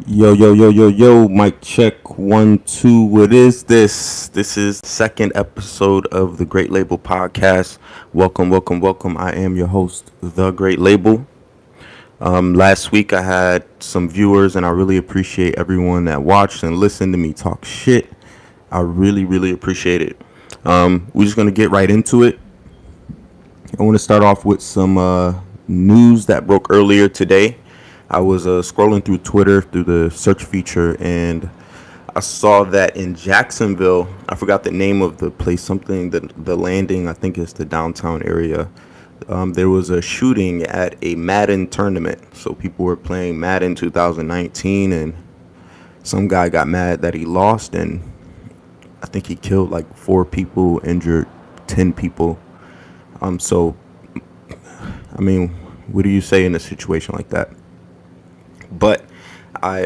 Yo, yo, yo, yo, yo, mic check 1, 2. What is this? This is the second episode of the Great Label Podcast. Welcome, welcome, welcome. I am your host, The Great Label. Last week I had some viewers, and I really appreciate everyone that watched and listened to me talk shit. I really, really appreciate it. We're just going to get right into it. I want to start off with some news that broke earlier today. I was scrolling through Twitter through the search feature, and I saw that in Jacksonville, I forgot the name of the place, something that the landing, I think it's the downtown area. There was a shooting at a Madden tournament. So people were playing Madden 2019, and some guy got mad that he lost, and I think he killed like 4 people, injured 10 people. So I mean, what do you say in a situation like that? But I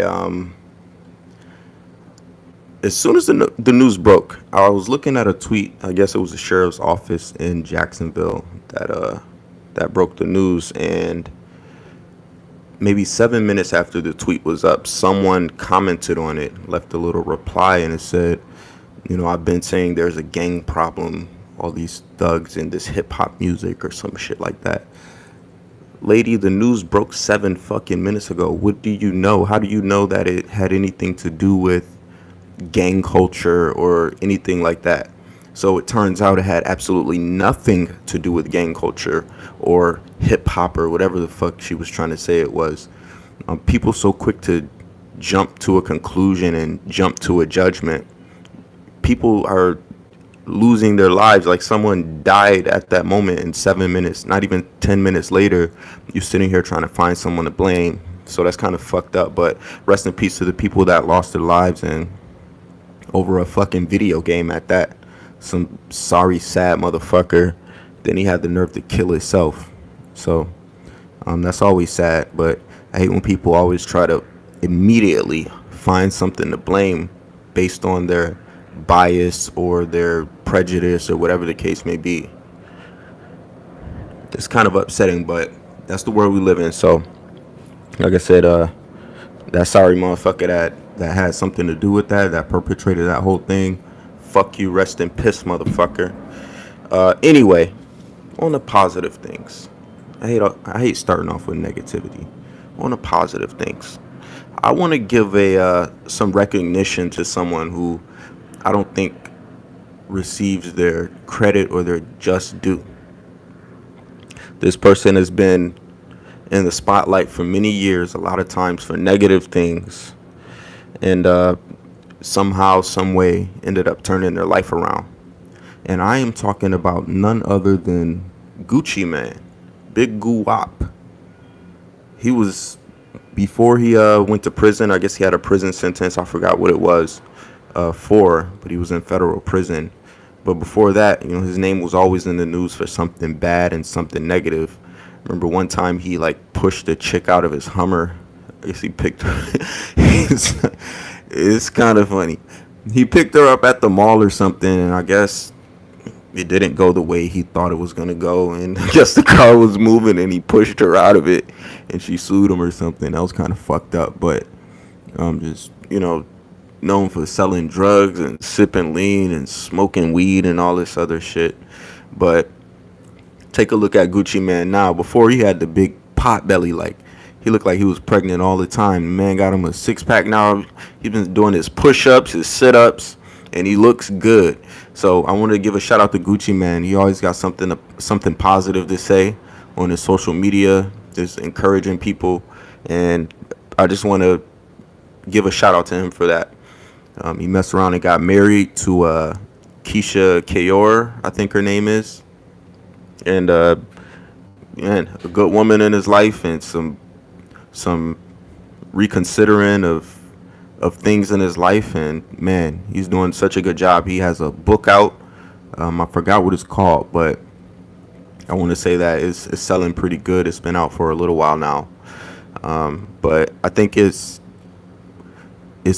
as soon as the news broke, I was looking at a tweet. I guess it was the sheriff's office in Jacksonville that broke the news, and maybe 7 minutes after the tweet was up, someone commented on it, left a little reply, and it said, I've been saying there's a gang problem, all these thugs in this hip hop music or some shit like that. Lady, the news broke 7 fucking minutes ago. What do you know? How do you know that it had anything to do with gang culture or anything like that? So it turns out it had absolutely nothing to do with gang culture or hip hop or whatever the fuck she was trying to say it was. People so quick to jump to a conclusion and jump to a judgment. People are losing their lives. Like, someone died at that moment, in 7 minutes, not even 10 minutes later, you're sitting here trying to find someone to blame. So that's kind of fucked up. But rest in peace to the people that lost their lives and over a fucking video game at that. Some sorry, sad motherfucker. Then he had the nerve to kill himself. So that's always sad. But I hate when people always try to immediately find something to blame based on their bias or their prejudice or whatever the case may be. It's kind of upsetting, but that's the world we live in. So, like I said, that sorry motherfucker that had something to do with that perpetrated that whole thing. Fuck you, rest in piss, motherfucker. Anyway, on the positive things, I hate starting off with negativity. On the positive things, I want to give a some recognition to someone who I don't think receives their credit or their just due. This person has been in the spotlight for many years, a lot of times for negative things, and somehow, some way, ended up turning their life around. And I am talking about none other than Gucci Man, Big Goo Wop. He was, before he went to prison, I guess he had a prison sentence. I forgot what it was but he was in federal prison. But before that, his name was always in the news for something bad and something negative. Remember one time he like pushed a chick out of his Hummer. I guess he picked her. It's kind of funny. He picked her up at the mall or something, and I guess it didn't go the way he thought it was gonna go, and I guess the car was moving and he pushed her out of it, and she sued him or something. That was kind of fucked up, but just known for selling drugs and sipping lean and smoking weed and all this other shit. But take a look at Gucci Man now. Before, he had the big pot belly, like he looked like he was pregnant all the time. The man got him a six pack now. He's been doing his push ups, his sit ups, and he looks good. So I want to give a shout out to Gucci Man. He always got something positive to say on his social media, just encouraging people, and I just want to give a shout out to him for that. He messed around and got married to Keisha Kayor, I think her name is, and man, a good woman in his life, and some reconsidering of things in his life, and man, he's doing such a good job. He has a book out. I forgot what it's called, but I want to say that it's selling pretty good. It's been out for a little while now, but I think it's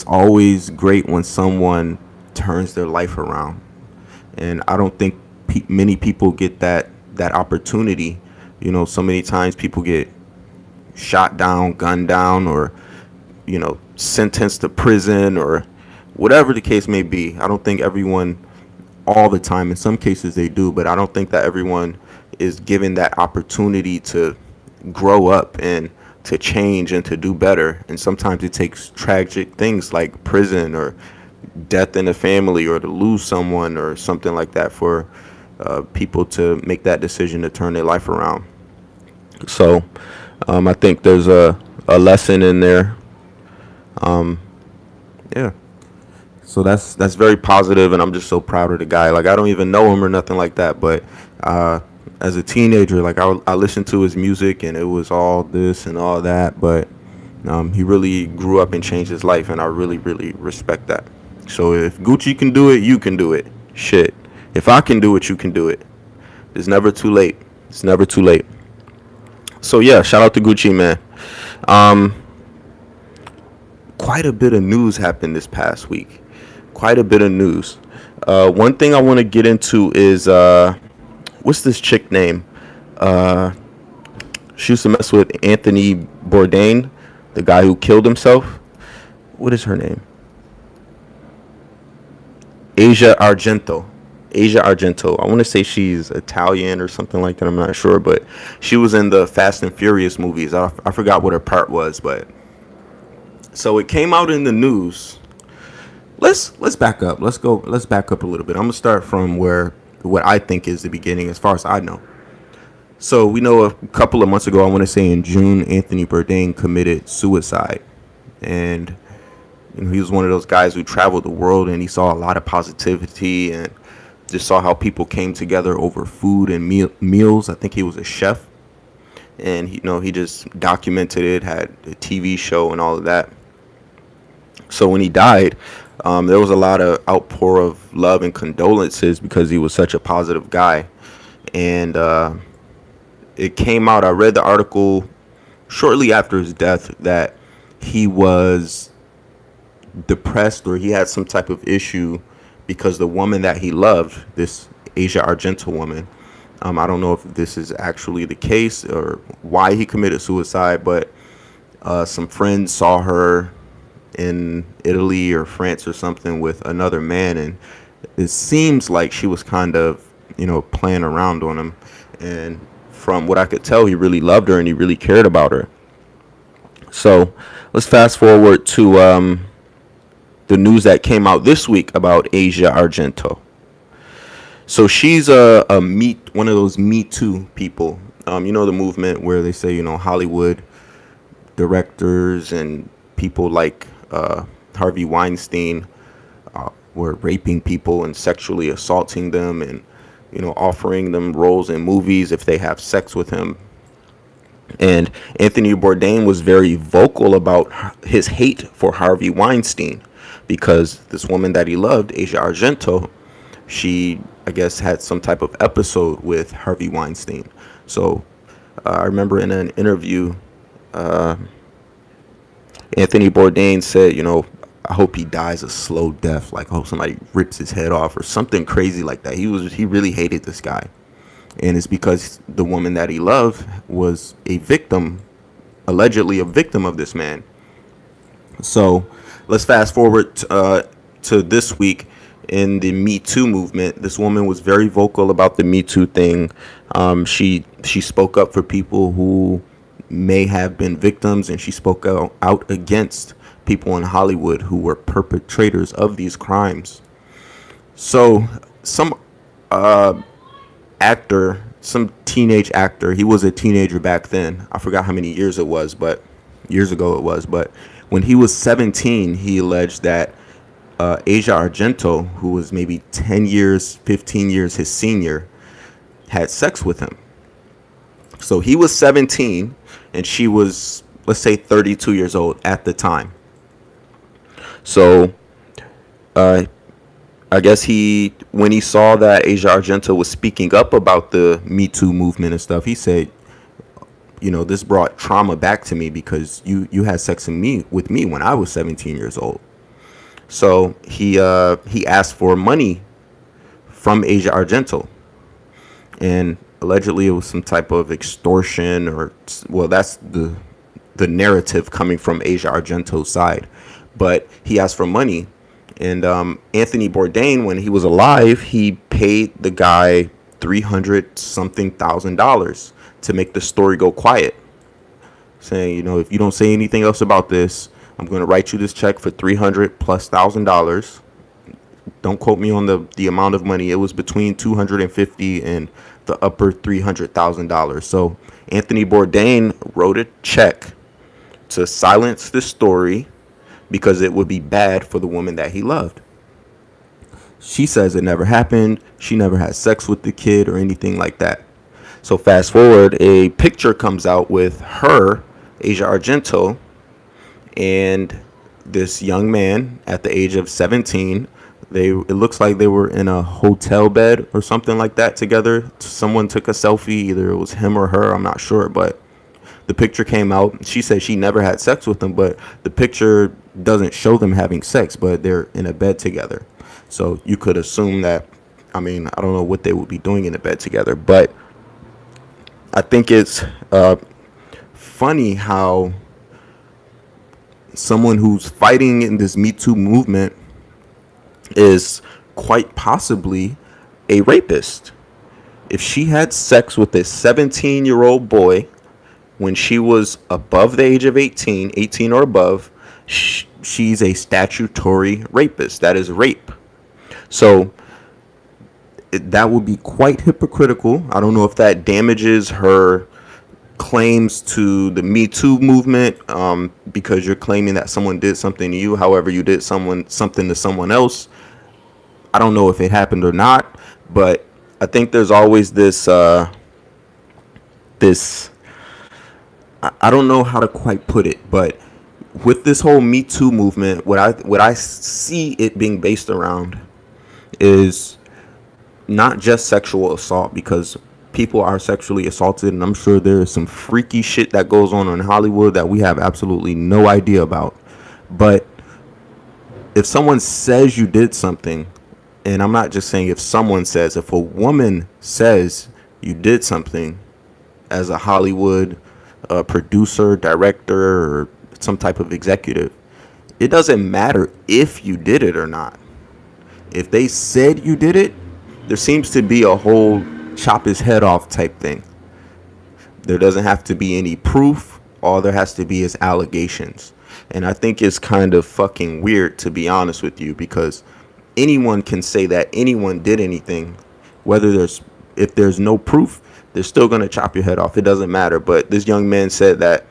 always great when someone turns their life around, and I don't think many people get that opportunity. So many times people get shot down, gunned down, or sentenced to prison or whatever the case may be. I don't think everyone all the time. In some cases they do, but I don't think that everyone is given that opportunity to grow up and to change and to do better. And sometimes it takes tragic things like prison or death in the family or to lose someone or something like that for people to make that decision to turn their life around. So I think there's a lesson in there. Yeah. So that's very positive, and I'm just so proud of the guy. Like I don't even know him or nothing like that, but as a teenager, like I listened to his music, and it was all this and all that. But he really grew up and changed his life, and I really really respect that. So if Gucci can do it, you can do it. Shit, if I can do it, you can do it. It's never too late. It's never too late. So yeah, shout out to Gucci, man. Um, Quite a bit of news happened this past week. Quite a bit of news. One thing I want to get into is what's this chick name? Uh, she used to mess with Anthony Bourdain, the guy who killed himself. What is her name? Asia Argento. Asia Argento. I want to say she's Italian or something like that. I'm not sure, but she was in the Fast and Furious movies. I forgot what her part was, but so it came out in the news. Let's back up. Let's back up a little bit. I'm gonna start from where what I think is the beginning, as far as I know. So we know a couple of months ago, I want to say in June, Anthony Bourdain committed suicide, and he was one of those guys who traveled the world, and he saw a lot of positivity and just saw how people came together over food and meals. I think he was a chef, and he just documented it, had a TV show and all of that. So when he died, there was a lot of outpour of love and condolences because he was such a positive guy. And it came out, I read the article shortly after his death that he was depressed or he had some type of issue because the woman that he loved, this Asia Argento woman, I don't know if this is actually the case or why he committed suicide, but some friends saw her in Italy or France or something with another man, and it seems like she was kind of, playing around on him. And from what I could tell, he really loved her and he really cared about her. So let's fast forward to the news that came out this week about Asia Argento. So she's one of those Me Too people. The movement where they say, Hollywood directors and people like Harvey Weinstein were raping people and sexually assaulting them and, offering them roles in movies if they have sex with him. And Anthony Bourdain was very vocal about his hate for Harvey Weinstein because this woman that he loved, Asia Argento, she, I guess, had some type of episode with Harvey Weinstein. So I remember in an interview, Anthony Bourdain said, I hope he dies a slow death. Like, I hope somebody rips his head off or something crazy like that. He really hated this guy. And it's because the woman that he loved was a victim, allegedly a victim of this man. So let's fast forward to this week in the Me Too movement. This woman was very vocal about the Me Too thing. She spoke up for people who may have been victims, and she spoke out against people in Hollywood who were perpetrators of these crimes. So some actor, some teenage actor, he was a teenager back then. I forgot how many years ago it was, but when he was 17, he alleged that Asia Argento, who was maybe 10 years, 15 years his senior, had sex with him. So he was 17 and she was, let's say, 32 years old at the time. So I guess when he saw that Asia Argento was speaking up about the Me Too movement and stuff, he said, this brought trauma back to me because you had sex with me when I was 17 years old. So he asked for money from Asia Argento, and allegedly it was some type of extortion, or well, that's the the narrative coming from Asia Argento's side. But he asked for money. And Anthony Bourdain, when he was alive, he paid the guy 300 something $1,000 to make the story go quiet, saying, if you don't say anything else about this, I'm going to write you this check for 300 plus $1,000. Don't quote me on the amount of money. It was between 250 and the upper $300,000. So Anthony Bourdain wrote a check to silence the story because it would be bad for the woman that he loved. She says it never happened. She never had sex with the kid or anything like that. So fast forward, a picture comes out with her, Asia Argento, and this young man at the age of 17. It looks like they were in a hotel bed or something like that together. Someone took a selfie, either it was him or her, I'm not sure, but the picture came out. She said she never had sex with him, but the picture doesn't show them having sex, but they're in a bed together. So you could assume that, I don't know what they would be doing in a bed together, but I think it's funny how someone who's fighting in this Me Too movement is quite possibly a rapist. If she had sex with a 17-year-old boy when she was above the age of 18 or above, she's a statutory rapist. That is rape. So that would be quite hypocritical. I don't know if that damages her claims to the Me Too movement, because you're claiming that someone did something to you. However, you did something to someone else. I don't know if it happened or not, but I think there's always this I don't know how to quite put it, but with this whole Me Too movement, what I see it being based around is not just sexual assault, because people are sexually assaulted, and I'm sure there is some freaky shit that goes on in Hollywood that we have absolutely no idea about. But if someone says you did something, and I'm not just saying if someone says, if a woman says you did something as a Hollywood producer, director, or some type of executive, it doesn't matter if you did it or not. If they said you did it, there seems to be a whole chop his head off type thing. There doesn't have to be any proof. All there has to be is allegations. And I think it's kind of fucking weird, to be honest with you, because anyone can say that anyone did anything. If there's no proof, they're still going to chop your head off. It doesn't matter. But this young man said that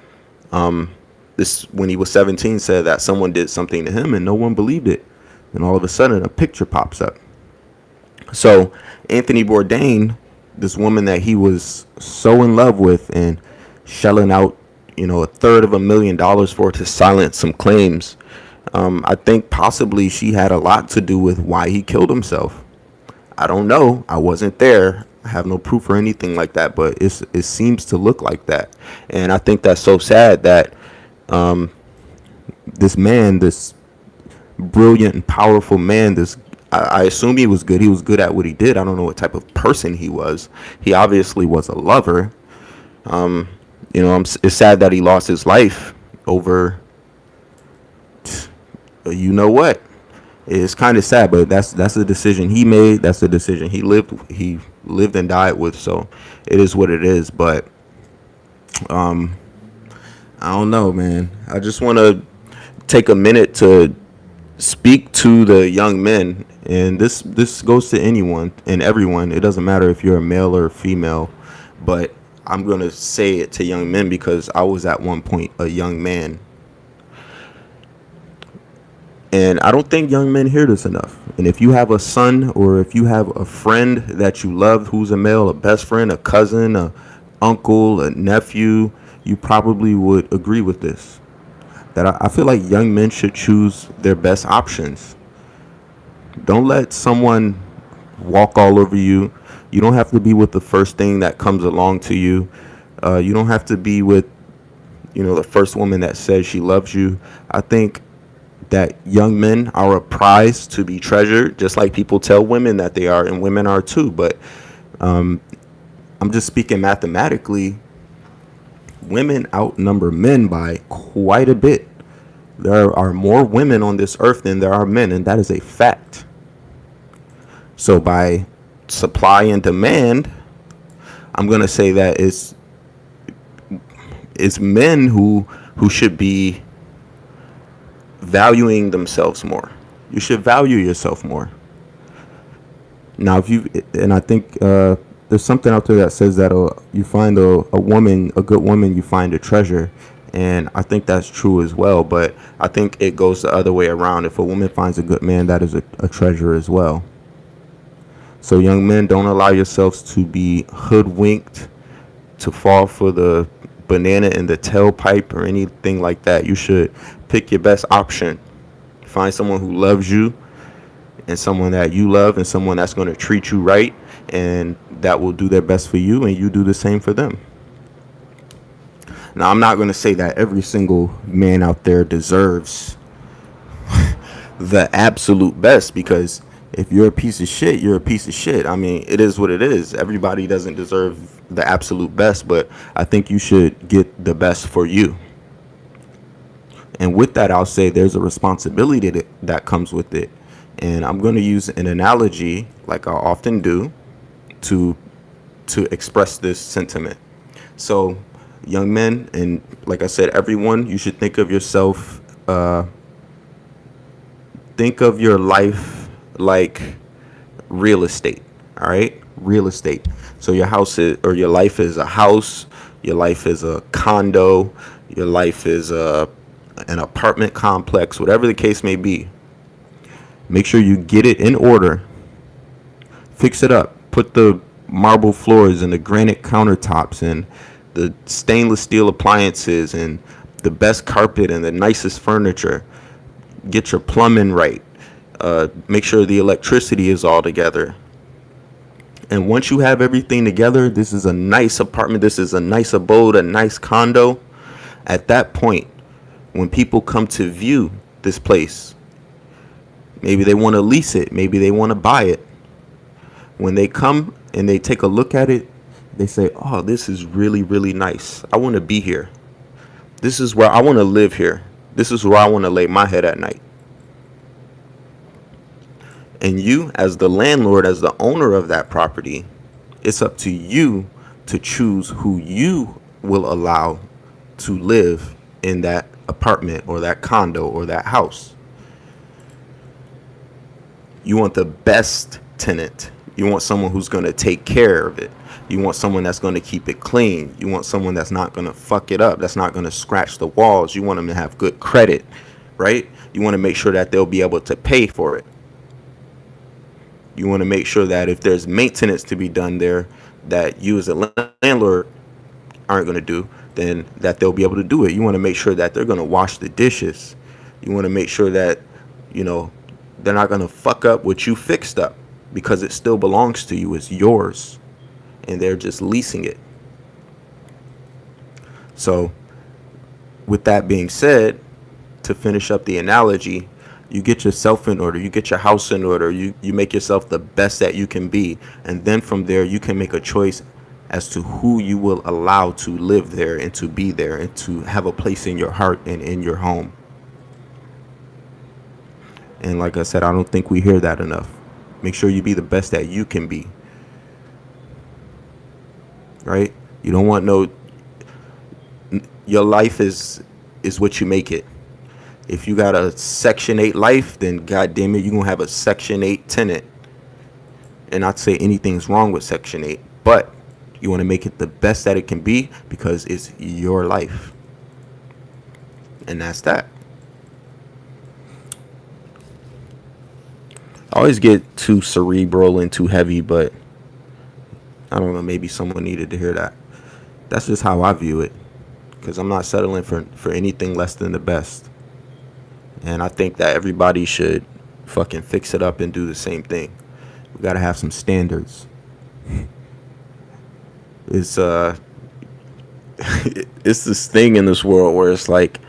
when he was 17, said that someone did something to him and no one believed it. And all of a sudden a picture pops up. So Anthony Bourdain, this woman that he was so in love with and shelling out, $250,000 for, to silence some claims. I think possibly she had a lot to do with why he killed himself. I don't know. I wasn't there. I have no proof or anything like that, but it seems to look like that. And I think that's so sad that this man, this brilliant and powerful man, I assume he was good. He was good at what he did. I don't know what type of person he was. He obviously was a lover. It's sad that he lost his life over, what? It's kind of sad, but that's a decision he made. That's a decision he lived and died with. So it is what it is. But I don't know, man. I just want to take a minute to speak to the young men, and this goes to anyone and everyone. It doesn't matter if you're a male or a female, but I'm going to say it to young men because I was at one point a young man. And I don't think young men hear this enough. And if you have a son, or if you have a friend that you love who's a male, a best friend, a cousin, a uncle, a nephew, you probably would agree with this. That I feel like young men should choose their best options. Don't let someone walk all over you. You don't have to be with the first thing that comes along to you. You don't have to be with, the first woman that says she loves you. I think that young men are a prize to be treasured, just like people tell women that they are, and women are too. But I'm just speaking mathematically. women outnumber men by quite a bit. There are more women on this earth than there are men, and that is a fact. So by supply and demand, I'm gonna say that it's men who should be valuing themselves more. You should value yourself more. Now, if you and I think there's something out there that says that you find a woman, a good woman, you find a treasure, and I think that's true as well. But I think it goes the other way around. If a woman finds a good man, that is a treasure as well. So, young men, don't allow yourselves to be hoodwinked, to fall for the banana in the tailpipe or anything like that. You should pick your best option. Find someone who loves you and someone that you love and someone that's going to treat you right and that will do their best for you and you do the same for them. Now, I'm not going to say that every single man out there deserves the absolute best, because if you're a piece of shit, you're a piece of shit. I mean, it is what it is. Everybody doesn't deserve the absolute best, but I think you should get the best for you. And with that, I'll say there's a responsibility that comes with it. And I'm going to use an analogy, like I often do, to express this sentiment. So, young men, and like I said, everyone, you should think of yourself, think of your life like real estate. All right, real estate. So your house is, or your life is a house. Your life is a condo. Your life is an apartment complex. Whatever the case may be. Make sure you get it in order. Fix it up. Put the marble floors and the granite countertops and the stainless steel appliances and the best carpet and the nicest furniture. Get your plumbing right. Make sure the electricity is all together. And once you have everything together, this is a nice apartment, this is a nice abode, a nice condo. At that point, when people come to view this place, maybe they want to lease it, maybe they want to buy it. When they come and they take a look at it, they say, oh, this is really, really nice. I want to be here. This is where I want to live here. This is where I want to lay my head at night. And you, as the landlord, as the owner of that property, it's up to you to choose who you will allow to live in that apartment or that condo or that house. You want the best tenant. You want someone who's going to take care of it. You want someone that's going to keep it clean. You want someone that's not going to fuck it up, that's not going to scratch the walls. You want them to have good credit, right? You want to make sure that they'll be able to pay for it. You want to make sure that if there's maintenance to be done there that you as a landlord aren't going to do, then that they'll be able to do it. You want to make sure that they're going to wash the dishes. You want to make sure that, you know, they're not going to fuck up what you fixed up, because it still belongs to you. It's yours. And they're just leasing it. So with that being said, to finish up the analogy, you get yourself in order, you get your house in order, you make yourself the best that you can be. And then from there, you can make a choice as to who you will allow to live there and to be there and to have a place in your heart and in your home. And like I said, I don't think we hear that enough. Make sure you be the best that you can be. Right? You don't want no, your life is what you make it. If you got a Section 8 life, then goddamn it, you're going to have a Section 8 tenant. And not say anything's wrong with Section 8, but you want to make it the best that it can be because it's your life. And that's that. I always get too cerebral and too heavy, but I don't know, maybe someone needed to hear that. That's just how I view it, because I'm not settling for anything less than the best. And I think that everybody should fucking fix it up and do the same thing. We gotta have some standards. It's it's this thing in this world where it's like,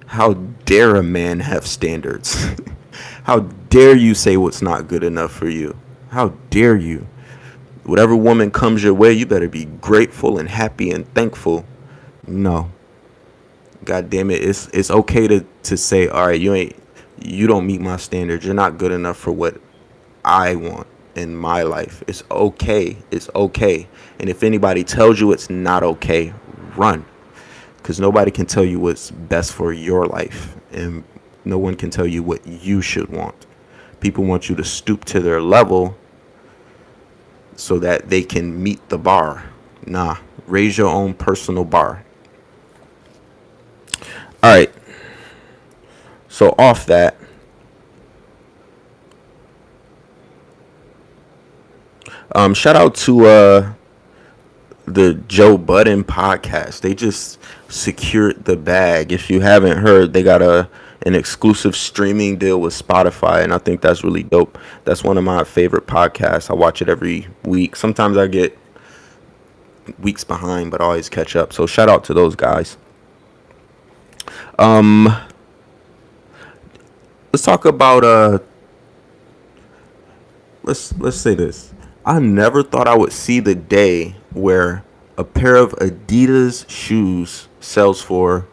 how dare a man have standards? How dare you say what's not good enough for you? How dare you? Whatever woman comes your way, you better be grateful and happy and thankful, No, God damn it, it's okay to say, all right, you don't meet my standards. You're not good enough for what I want in my life. It's okay. It's okay. And if anybody tells you it's not okay, run. Because nobody can tell you what's best for your life. And no one can tell you what you should want. People want you to stoop to their level so that they can meet the bar. Nah, raise your own personal bar. All right. So off that, shout out to the Joe Budden podcast. They just secured the bag. If you haven't heard, they got an exclusive streaming deal with Spotify, and I think that's really dope. That's one of my favorite podcasts. I watch it every week. Sometimes I get weeks behind, but I always catch up. So shout out to those guys. Um, let's talk about let's say this. I never thought I would see the day where a pair of Adidas shoes sells for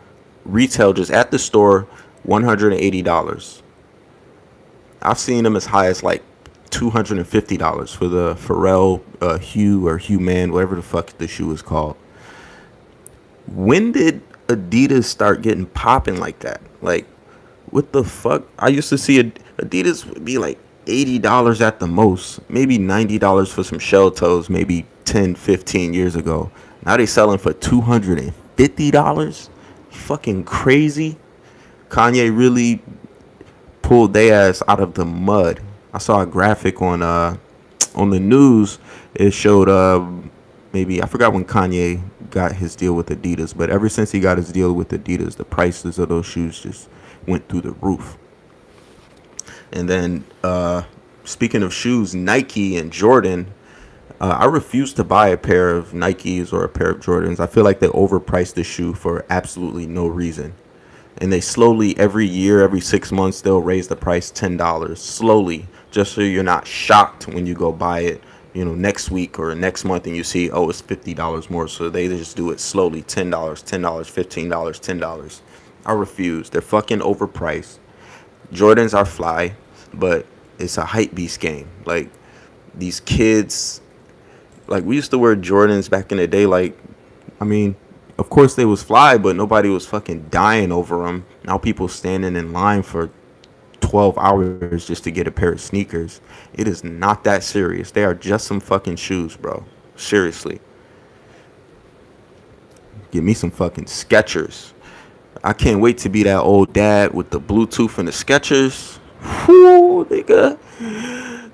retail just at the store $180. I've seen them as high as like $250 for the Pharrell Hue or Hue Man, whatever the fuck the shoe is called. When did Adidas start getting popping like that? Like, what the fuck? I used to see Adidas would be like $80 at the most, maybe $90 for some shell toes, maybe 10, 15 years ago. Now they selling for $250? Fucking crazy. Kanye really pulled their ass out of the mud. I saw a graphic on the news. It showed maybe I forgot when Kanye got his deal with Adidas, but ever since he got his deal with Adidas, the prices of those shoes just went through the roof. And then speaking of shoes, Nike and Jordan. I refuse to buy a pair of Nikes or a pair of Jordans. I feel like they overpriced the shoe for absolutely no reason. And they slowly, every year, every 6 months, they'll raise the price $10 slowly, just so you're not shocked when you go buy it, next week or next month, and you see, oh, it's $50 more. So they just do it slowly, $10, $10, $15, $10. I refuse. They're fucking overpriced. Jordans are fly, but it's a hype beast game. Like, these kids, like, we used to wear Jordans back in the day. Like, I mean, of course they was fly, but nobody was fucking dying over them. Now people standing in line for 12 hours just to get a pair of sneakers. It is not that serious. They are just some fucking shoes, bro. Seriously. Give me some fucking Skechers. I can't wait to be that old dad with the Bluetooth and the Skechers. Whoo, nigga.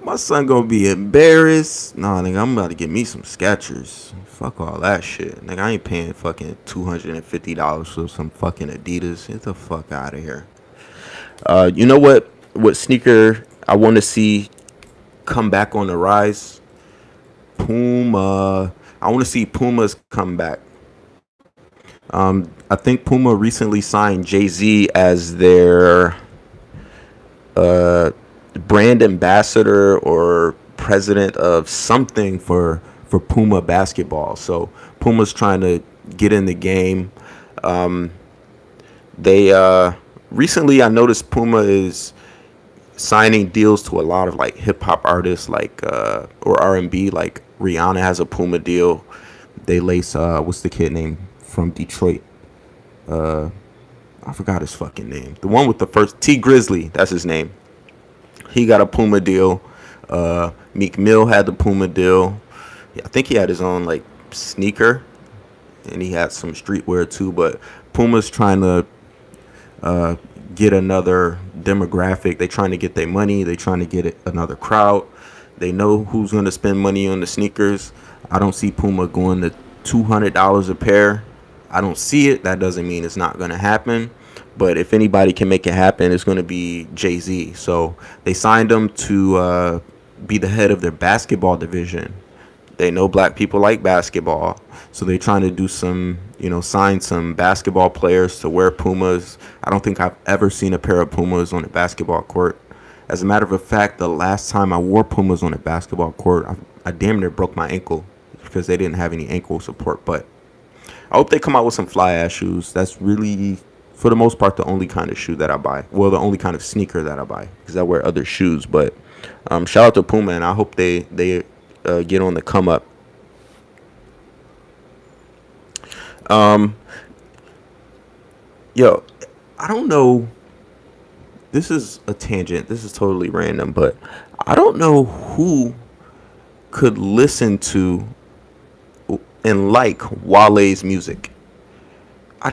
My son gonna be embarrassed. Nah, nigga, I'm about to get me some Skechers. Fuck all that shit. Nigga, I ain't paying fucking $250 for some fucking Adidas. Get the fuck out of here. You know what sneaker I want to see come back on the rise? Puma. I want to see Pumas come back. I think Puma recently signed Jay-Z as their brand ambassador or president of something for Puma basketball. So Puma's trying to get in the game. They recently I noticed Puma is signing deals to a lot of like hip hop artists, like or R&B. Like Rihanna has a Puma deal. They lace what's the kid name from Detroit? I forgot his fucking name. The one with the first T Grizzly, that's his name. He got a Puma deal. Meek Mill had the Puma deal. I think he had his own like sneaker, and he had some streetwear too. But Puma's trying to get another demographic. They trying to get their money. They trying to get another crowd. They know who's going to spend money on the sneakers. I don't see Puma going to $200 a pair. I don't see it. That doesn't mean it's not going to happen. But if anybody can make it happen, it's going to be Jay-Z. So they signed him to be the head of their basketball division. They know black people like basketball. So they're trying to do some, sign some basketball players to wear Pumas. I don't think I've ever seen a pair of Pumas on a basketball court. As a matter of fact, the last time I wore Pumas on a basketball court, I damn near broke my ankle because they didn't have any ankle support. But I hope they come out with some fly ass shoes. That's really, for the most part, the only kind of shoe that I buy. Well, the only kind of sneaker that I buy, because I wear other shoes. But shout out to Puma, and I hope they get on the come up. Um, yo, I don't know. This is a tangent. This is totally random, but I don't know who could listen to and like Wale's music. I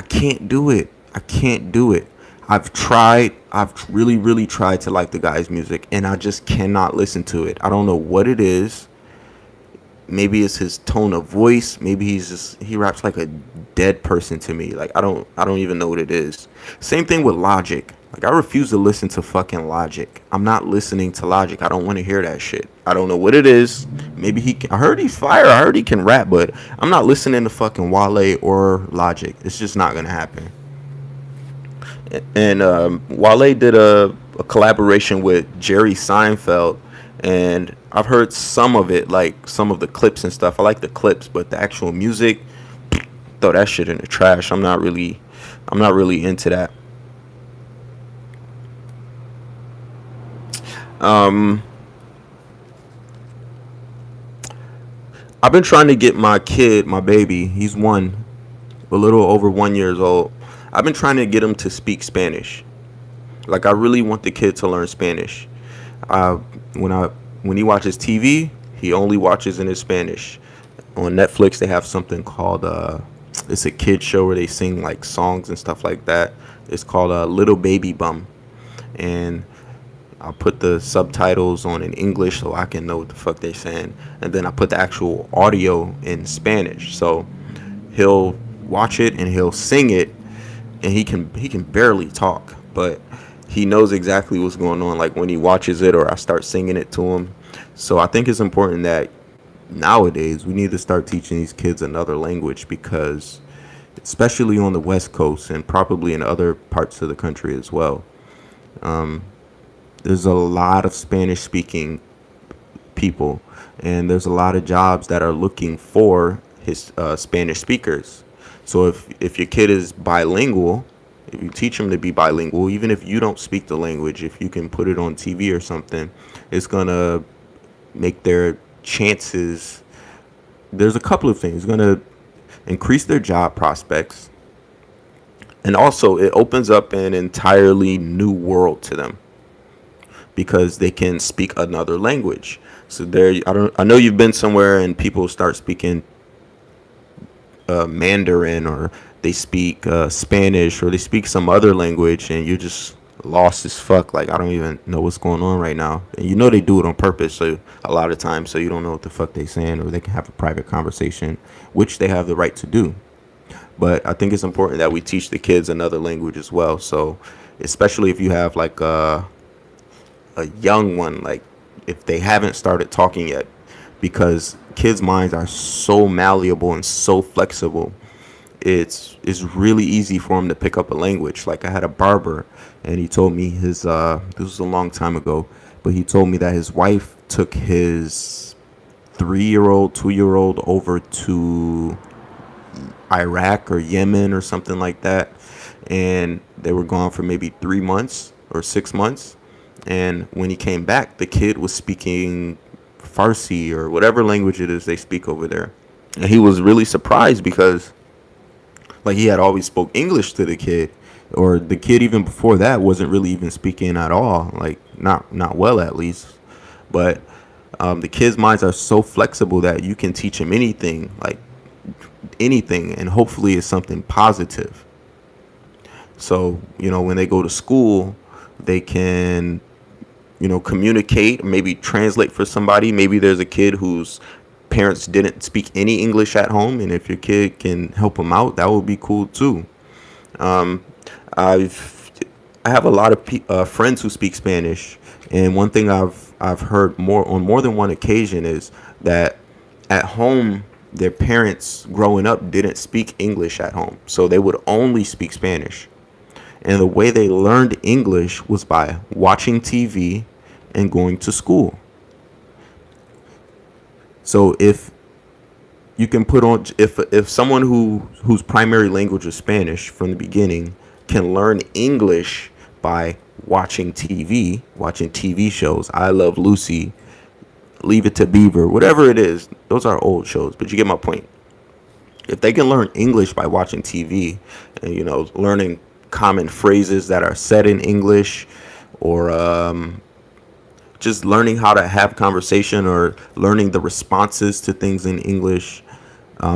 can't do it. I can't do it. I've tried. I've really, really tried to like the guy's music, and I just cannot listen to it. I don't know what it is. Maybe it's his tone of voice. Maybe he raps like a dead person to me. Like I don't even know what it is. Same thing with Logic. Like I refuse to listen to fucking Logic. I'm not listening to Logic. I don't want to hear that shit. I don't know what it is. Maybe I heard he's fire. I heard he can rap, but I'm not listening to fucking Wale or Logic. It's just not gonna happen. And Wale did a collaboration with Jerry Seinfeld, and I've heard some of it, like some of the clips and stuff. I like the clips, but the actual music, throw that shit in the trash. I'm not really into that. Um, I've been trying to get my kid, my baby. He's a little over 1 years old. I've been trying to get him to speak Spanish. Like I really want the kid to learn Spanish. Uh, when I when he watches TV, he only watches in his Spanish. On Netflix, they have something called it's a kid show where they sing like songs and stuff like that. It's called Little Baby Bum, and I'll put the subtitles on in English so I can know what the fuck they're saying, and then I put the actual audio in Spanish. So he'll watch it and he'll sing it, and he can barely talk, but he knows exactly what's going on. Like when he watches it, or I start singing it to him. So I think it's important that nowadays we need to start teaching these kids another language, because especially on the West Coast and probably in other parts of the country as well, there's a lot of Spanish speaking people, and there's a lot of jobs that are looking for his Spanish speakers. So if your kid is bilingual, if you teach them to be bilingual, even if you don't speak the language, if you can put it on TV or something, it's gonna make their chances. There's a couple of things. It's gonna increase their job prospects, and also it opens up an entirely new world to them, because they can speak another language. So I know you've been somewhere and people start speaking Mandarin, or they speak Spanish, or they speak some other language, and you're just lost as fuck. Like I don't even know what's going on right now, and you know they do it on purpose. So a lot of times, so you don't know what the fuck they saying, or they can have a private conversation, which they have the right to do. But I think it's important that we teach the kids another language as well. So especially if you have like a young one, like if they haven't started talking yet, because kids' minds are so malleable and so flexible. It's really easy for them to pick up a language. Like I had a barber, and he told me this was a long time ago, but he told me that his wife took his 3-year old, 2-year old over to Iraq or Yemen or something like that, and they were gone for maybe 3 months or 6 months. And when he came back, the kid was speaking Farsi or whatever language it is they speak over there. And he was really surprised, because like he had always spoke English to the kid, or the kid even before that wasn't really even speaking at all, like not well at least. But the kids' minds are so flexible that you can teach them anything, like anything, and hopefully it's something positive. So when they go to school, they can communicate, maybe translate for somebody. Maybe there's a kid whose parents didn't speak any English at home, and if your kid can help them out, that would be cool too. Um, I have a lot of friends who speak Spanish, and one thing I've heard more than one occasion is that at home their parents growing up didn't speak English at home, so they would only speak Spanish. And the way they learned English was by watching TV and going to school. So if you can put on, if someone whose primary language is Spanish from the beginning can learn English by watching TV shows. I Love Lucy, Leave It to Beaver, whatever it is. Those are old shows, but you get my point. If they can learn English by watching TV and learning common phrases that are said in English, or just learning how to have conversation or learning the responses to things in English,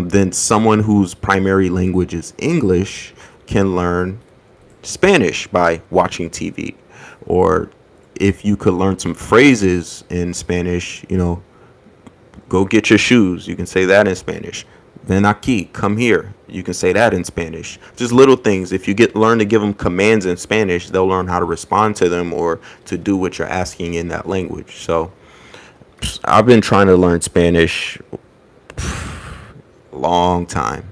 then someone whose primary language is English can learn Spanish by watching TV. Or if you could learn some phrases in Spanish, go get your shoes. You can say that in Spanish. Ven aquí, come here. You can say that in Spanish. Just little things. If you learn to give them commands in Spanish, they'll learn how to respond to them or to do what you're asking in that language. So I've been trying to learn Spanish a long time.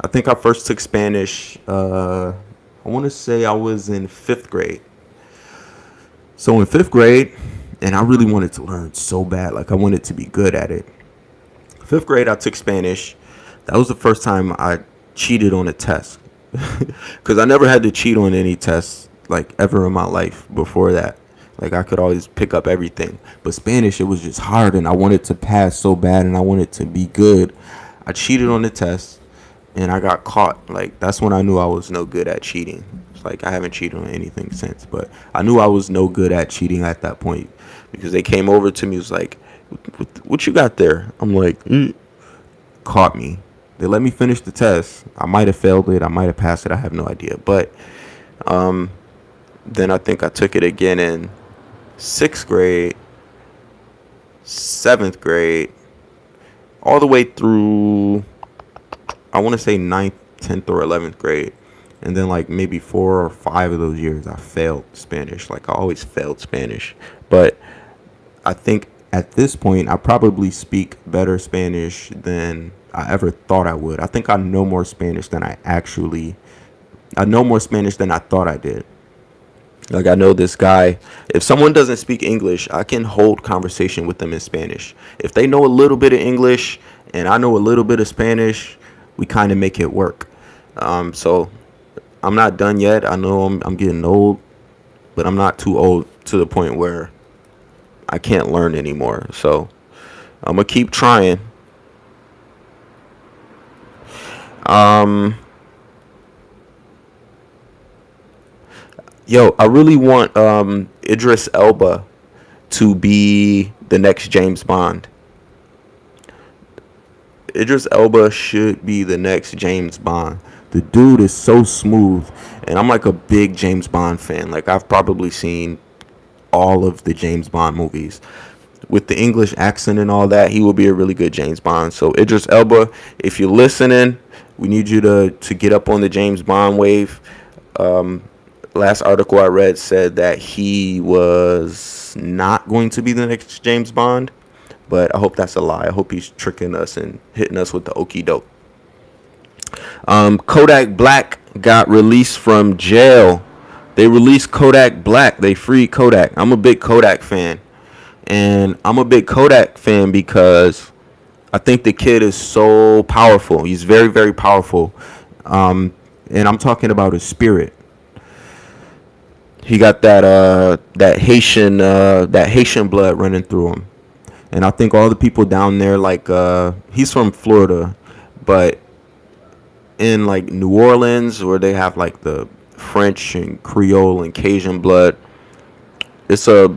I think I first took Spanish, I want to say I was in fifth grade. So in fifth grade, and I really wanted to learn so bad. Like I wanted to be good at it. Fifth grade, I took Spanish. That was the first time I cheated on a test. Because I never had to cheat on any tests like ever in my life before that. Like I could always pick up everything. But Spanish, it was just hard, and I wanted to pass so bad, and I wanted to be good. I cheated on the test, and I got caught. Like that's when I knew I was no good at cheating. It's like I haven't cheated on anything since, but I knew I was no good at cheating at that point because they came over to me. Was like, "What you got there?" I'm like, Caught me. They let me finish the test. I might have failed it. I might have passed it. I have no idea. But then I think I took it again in sixth grade, seventh grade, all the way through, I want to say ninth, 10th, or 11th grade. And then like maybe 4 or 5 of those years, I failed Spanish. Like I always failed Spanish. But I think at this point, I probably speak better Spanish than I ever thought I would. I think I know more Spanish than I know more Spanish than I thought I did. Like I know this guy, if someone doesn't speak English, I can hold conversation with them in Spanish. If they know a little bit of English and I know a little bit of Spanish, we kind of make it work. So I'm not done yet. I know I'm getting old, but I'm not too old to the point where I can't learn anymore. So I'm gonna keep trying. Um, I really want Idris Elba to be the next James Bond. Idris Elba should be the next James Bond. The dude is so smooth, and I'm like a big James Bond fan. Like I've probably seen all of the James Bond movies. With the English accent and all that, he will be a really good James Bond. So Idris Elba, if you're listening, we need you to get up on the James Bond wave. Last article I read said that he was not going to be the next James Bond, but I hope that's a lie. I hope he's tricking us and hitting us with the okie doke. Kodak Black got released from jail. They released Kodak Black. They freed Kodak. I'm a big Kodak fan. And I'm a big Kodak fan because I think the kid is so powerful. He's very, very powerful. And I'm talking about his spirit. He got that Haitian blood running through him. And I think all the people down there, like he's from Florida, but in like New Orleans, where they have like the French and Creole and Cajun blood, it's a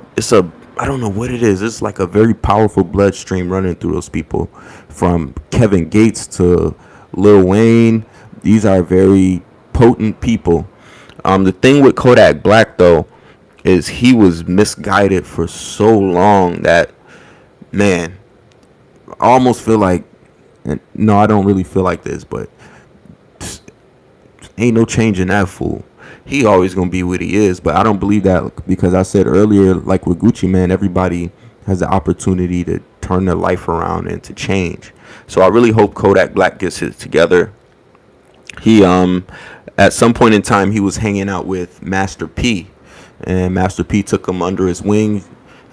I don't know what it is. It's like a very powerful bloodstream running through those people, from Kevin Gates to Lil Wayne. These are very potent people. The thing with Kodak Black though is he was misguided for so long that, man, I almost feel like, no, I don't really feel like this, but ain't no changing that fool. He always gonna be what he is, but I don't believe that, because I said earlier, like with Gucci Mane, everybody has the opportunity to turn their life around and to change. So I really hope Kodak Black gets it together. He at some point in time he was hanging out with Master P, and Master P took him under his wing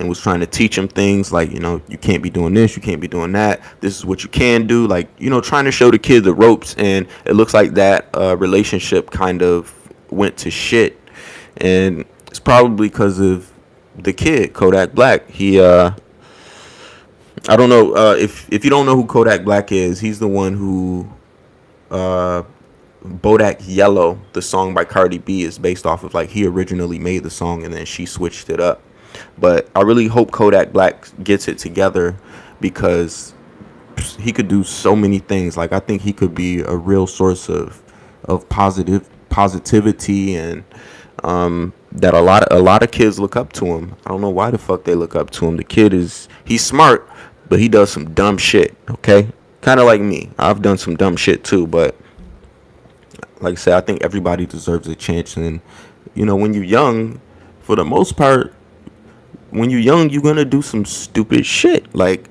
and was trying to teach him things like, you can't be doing this, you can't be doing that. This is what you can do. Like, trying to show the kid the ropes. And it looks like that relationship kind of went to shit. And it's probably because of the kid, Kodak Black. I don't know if you don't know who Kodak Black is. He's the one who Bodak Yellow, the song by Cardi B, is based off of. Like, he originally made the song and then she switched it up. But I really hope Kodak Black gets it together, because he could do so many things. Like, I think he could be a real source of positivity, and that a lot of kids look up to him. I don't know why the fuck they look up to him. The kid he's smart, but he does some dumb shit. Okay, kind of like me. I've done some dumb shit too, but like I said, I think everybody deserves a chance. And when you're young, for the most part, when you're young, you're gonna do some stupid shit. Like,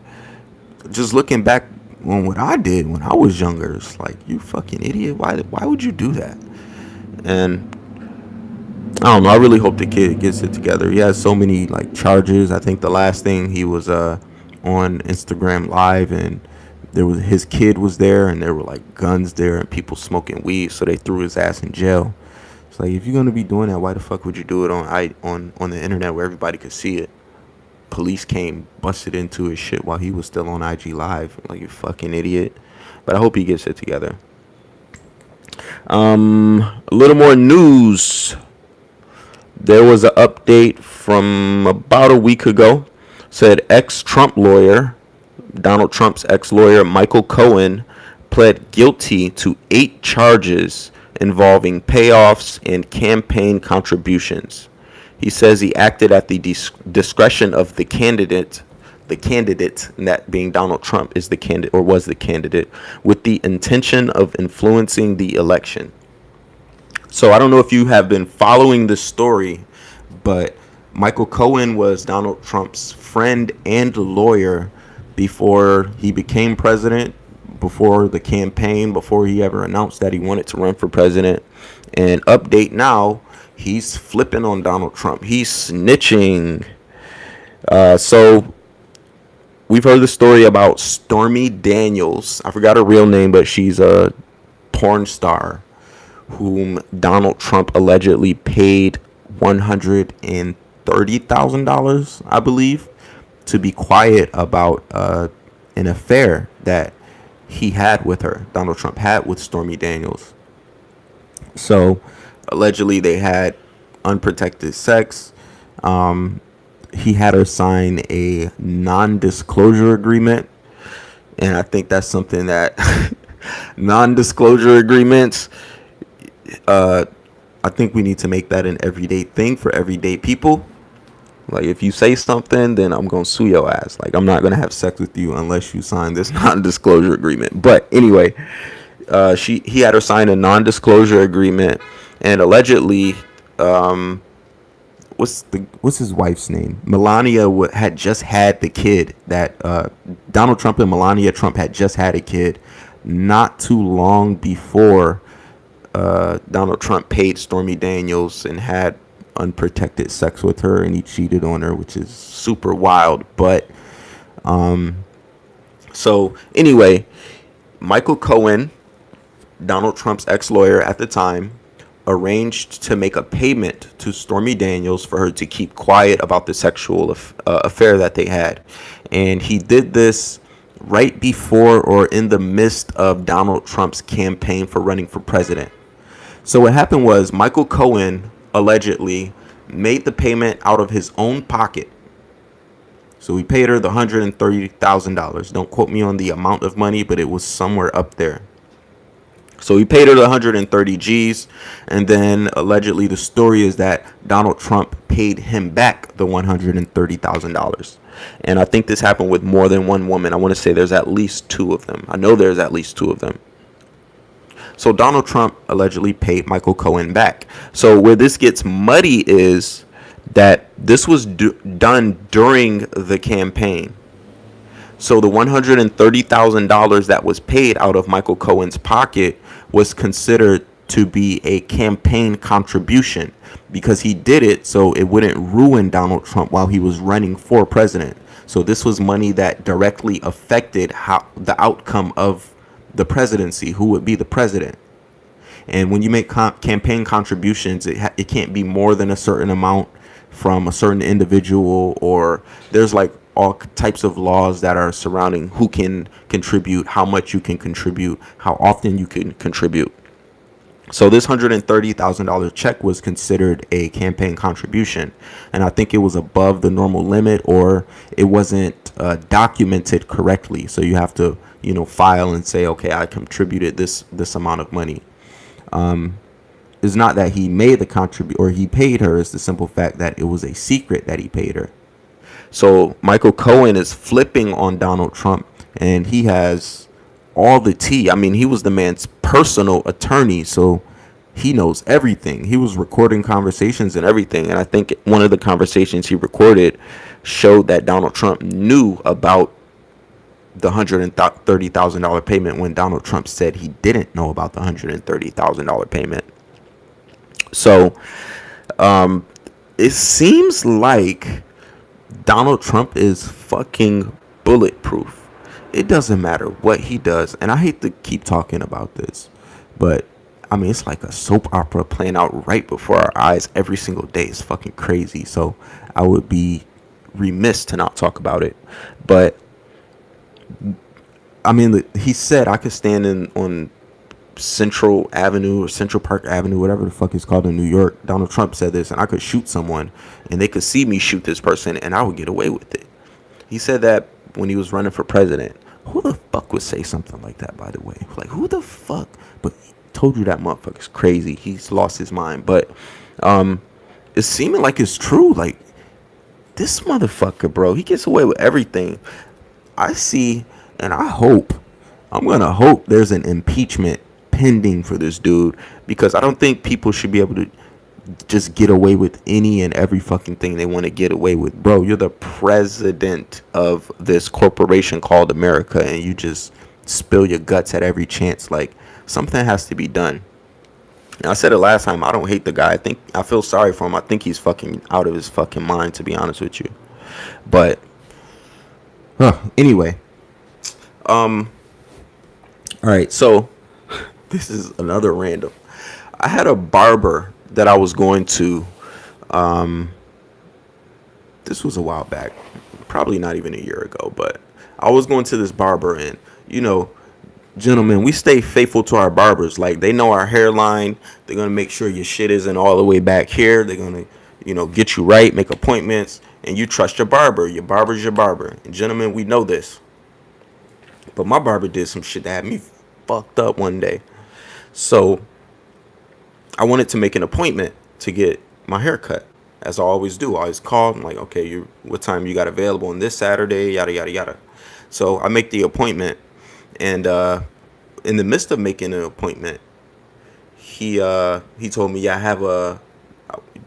just looking back on what I did when I was younger, it's like, you fucking idiot. Why would you do that? And I don't know. I really hope the kid gets it together. He has so many like charges. I think the last thing he was on Instagram Live, and his kid was there, and there were like guns there and people smoking weed, so they threw his ass in jail. It's like, if you're gonna be doing that, why the fuck would you do it on the internet where everybody could see it? Police came, busted into his shit while he was still on IG Live. Like, you fucking idiot. But I hope he gets it together. A little more news. There was an update from about a week ago. Said ex-Trump lawyer, Donald Trump's ex-lawyer, Michael Cohen, pled guilty to 8 charges involving payoffs and campaign contributions. He says he acted at the discretion of the candidate, and that being Donald Trump is the candidate, or was the candidate, with the intention of influencing the election. So I don't know if you have been following this story, but Michael Cohen was Donald Trump's friend and lawyer before he became president, before the campaign, before he ever announced that he wanted to run for president. And update now, he's flipping on Donald Trump. He's snitching. So we've heard the story about Stormy Daniels. I forgot her real name, but she's a porn star whom Donald Trump allegedly paid $130,000, I believe, to be quiet about an affair that he had with her. Donald Trump had with Stormy Daniels. So allegedly they had unprotected sex. He had her sign a non-disclosure agreement, and I think that's something that non-disclosure agreements, I think we need to make that an everyday thing for everyday people. Like, if you say something, then I'm gonna sue your ass. Like, I'm not gonna have sex with you unless you sign this non-disclosure agreement. But anyway, he had her sign a non-disclosure agreement, and allegedly, what's his wife's name? Melania had just had the kid that Donald Trump and Melania Trump had just had a kid not too long before Donald Trump paid Stormy Daniels and had unprotected sex with her, and he cheated on her, which is super wild. But so anyway, Michael Cohen, Donald Trump's ex-lawyer at the time, arranged to make a payment to Stormy Daniels for her to keep quiet about the sexual affair that they had. And he did this right before or in the midst of Donald Trump's campaign for running for president. So what happened was, Michael Cohen allegedly made the payment out of his own pocket. So he paid her the $130,000. Don't quote me on the amount of money, but it was somewhere up there. So he paid her the 130 G's, and then allegedly the story is that Donald Trump paid him back the $130,000. And I think this happened with more than one woman. I want to say there's at least 2 of them. I know there's at least 2 of them. So Donald Trump allegedly paid Michael Cohen back. So where this gets muddy is that this was done during the campaign. So the $130,000 that was paid out of Michael Cohen's pocket was considered to be a campaign contribution because he did it so it wouldn't ruin Donald Trump while he was running for president. So this was money that directly affected how the outcome of the presidency, who would be the president. And when you make campaign contributions, it can't be more than a certain amount from a certain individual, or there's like all types of laws that are surrounding who can contribute, how much you can contribute, how often you can contribute. So this $130,000 check was considered a campaign contribution, and I think it was above the normal limit, or it wasn't documented correctly. So you have to, file and say, okay, I contributed this amount of money. It's not that he made the contribute or he paid her. It's the simple fact that it was a secret that he paid her. So Michael Cohen is flipping on Donald Trump, and he has all the tea. I mean, he was the man's personal attorney, so he knows everything. He was recording conversations and everything, and I think one of the conversations he recorded showed that Donald Trump knew about the $130,000 payment when Donald Trump said he didn't know about the $130,000 payment. So it seems like Donald Trump is fucking bulletproof. It doesn't matter what he does. And I hate to keep talking about this, but I mean, it's like a soap opera playing out right before our eyes every single day. It's fucking crazy. So I would be remiss to not talk about it. But I mean, he said I could stand on Central Avenue or Central Park Avenue, whatever the fuck it's called in New York. Donald Trump said this, and I could shoot someone, and they could see me shoot this person, and I would get away with it. He said that when he was running for president. Who the fuck would say something like that, by the way? Like, who the fuck? But he told you that motherfucker's crazy. He's lost his mind. But it's seeming like it's true. Like, this motherfucker, bro, he gets away with everything. I see, and I'm going to hope there's an impeachment pending for this dude, because I don't think people should be able to just get away with any and every fucking thing they want to get away with. Bro, you're the president of this corporation called America, and you just spill your guts at every chance. Like, something has to be done. And I said it last time, I don't hate the guy. I feel sorry for him. I think he's fucking out of his fucking mind, to be honest with you. But anyway, all right, so this is another random. I had a barber that I was going to. This was a while back, probably not even a year ago, but I was going to this barber, and gentlemen, we stay faithful to our barbers. Like, they know our hairline. They're gonna make sure your shit isn't all the way back here. They're gonna, get you right, make appointments, and you trust your barber. Your barber's your barber. And gentlemen, we know this. But my barber did some shit that had me fucked up one day. So I wanted to make an appointment to get my hair cut, as I always do. I always call. I'm like, okay, what time you got available on this Saturday? Yada, yada, yada. So I make the appointment. And in the midst of making an appointment, he told me, yeah, I have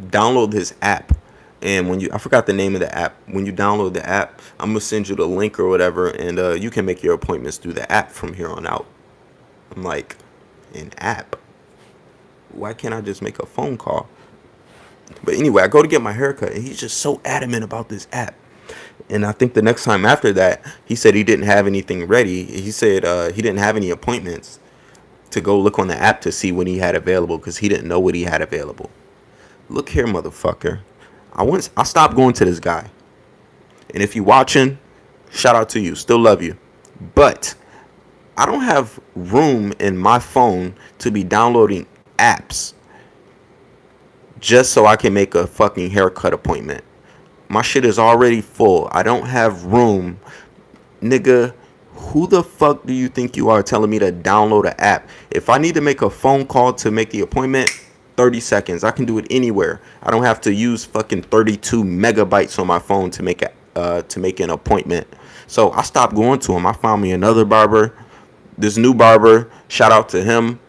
download this app. And I forgot the name of the app. When you download the app, I'm going to send you the link or whatever, and you can make your appointments through the app from here on out. I'm like, an app? Why can't I just make a phone call? But anyway, I go to get my haircut, and he's just so adamant about this app. And I think the next time after that, he said he didn't have anything ready. He said he didn't have any appointments to go look on the app to see what he had available, because he didn't know what he had available. Look here, motherfucker. I stopped going to this guy. And if you're watching, shout out to you. Still love you. But I don't have room in my phone to be downloading apps just so I can make a fucking haircut appointment. My shit is already full. I don't have room. Nigga, who the fuck do you think you are telling me to download an app? If I need to make a phone call to make the appointment, 30 seconds. I can do it anywhere. I don't have to use fucking 32 megabytes on my phone to make an appointment. So I stopped going to him. I found me another barber. This new barber, shout out to him.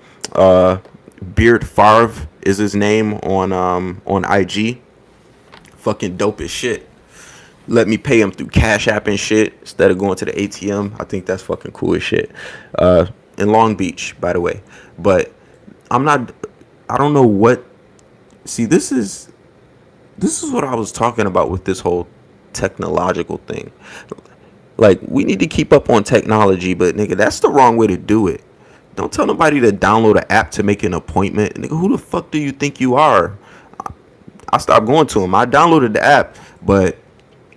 Beard Favre is his name on IG. Fucking dope as shit. Let me pay him through Cash App and shit instead of going to the ATM. I think that's fucking cool as shit. In Long Beach, by the way. But I'm not I don't know what. See, this is what I was talking about with this whole technological thing. Like, we need to keep up on technology, but nigga, that's the wrong way to do it. Don't tell nobody to download an app to make an appointment. Nigga, who the fuck do you think you are? I stopped going to them. I downloaded the app, but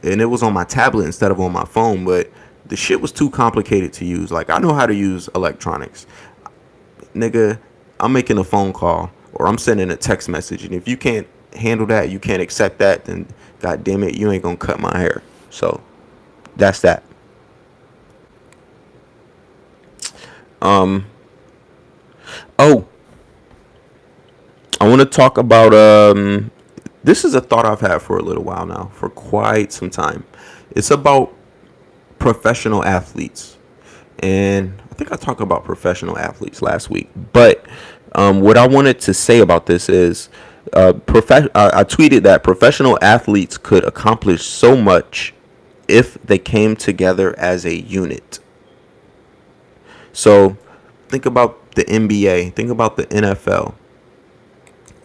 and it was on my tablet instead of on my phone, but the shit was too complicated to use. Like, I know how to use electronics. Nigga, I'm making a phone call or I'm sending a text message, and if you can't handle that, you can't accept that, then god damn it, you ain't gonna cut my hair. So that's that. Um oh, I want to talk about this is a thought I've had for a little while now, for quite some time. It's about professional athletes. And I think I talked about professional athletes last week. But what I wanted to say about this is I tweeted that professional athletes could accomplish so much if they came together as a unit. So think about the NBA, think about the NFL,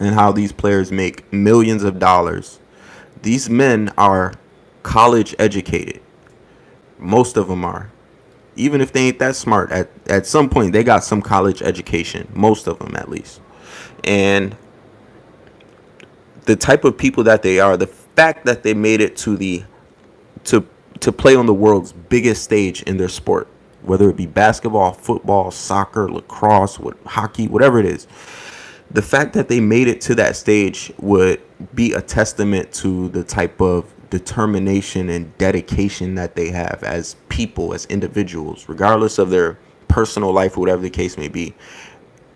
and how these players make millions of dollars. These men are college educated. Most of them are. Even if they ain't that smart, at some point they got some college education. Most of them, at least. And the type of people that they are, the fact that they made it to the to to play on the world's biggest stage in their sport, whether it be basketball, football, soccer, lacrosse, hockey, whatever it is, the fact that they made it to that stage would be a testament to the type of determination and dedication that they have as people, as individuals, regardless of their personal life or whatever the case may be.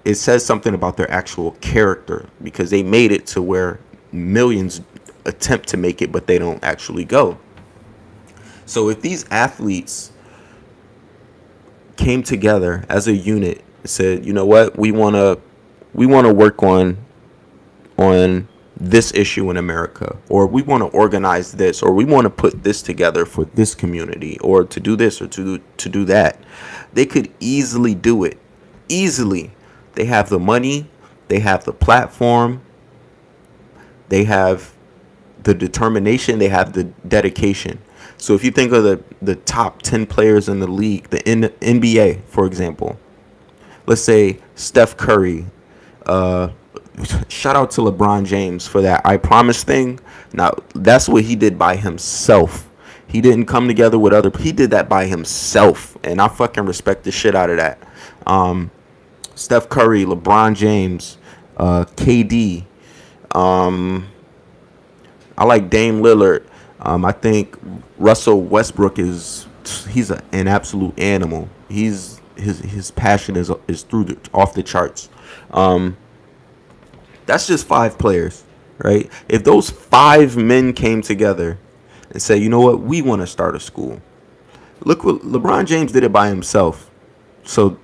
It says something about their actual character because they made it to where millions attempt to make it, but they don't actually go. So if these athletes came together as a unit and said, you know what, we want to work on this issue in America, or we want to organize this, or we want to put this together for this community, or to do this, or to do that, they could easily do it. Easily. They have the money, they have the platform, they have the determination, they have the dedication. So if you think of the top 10 players in the league, the NBA, for example, let's say Steph Curry, shout out to LeBron James for that I promise thing. Now, that's what he did by himself. He didn't come together with he did that by himself. And I fucking respect the shit out of that. Steph Curry, LeBron James, KD. I like Dame Lillard. I think Russell Westbrook he's an absolute animal. His passion is off the charts. That's just 5 players, right? If those 5 men came together and said, you know what, we want to start a school. Look what LeBron James did it by himself. So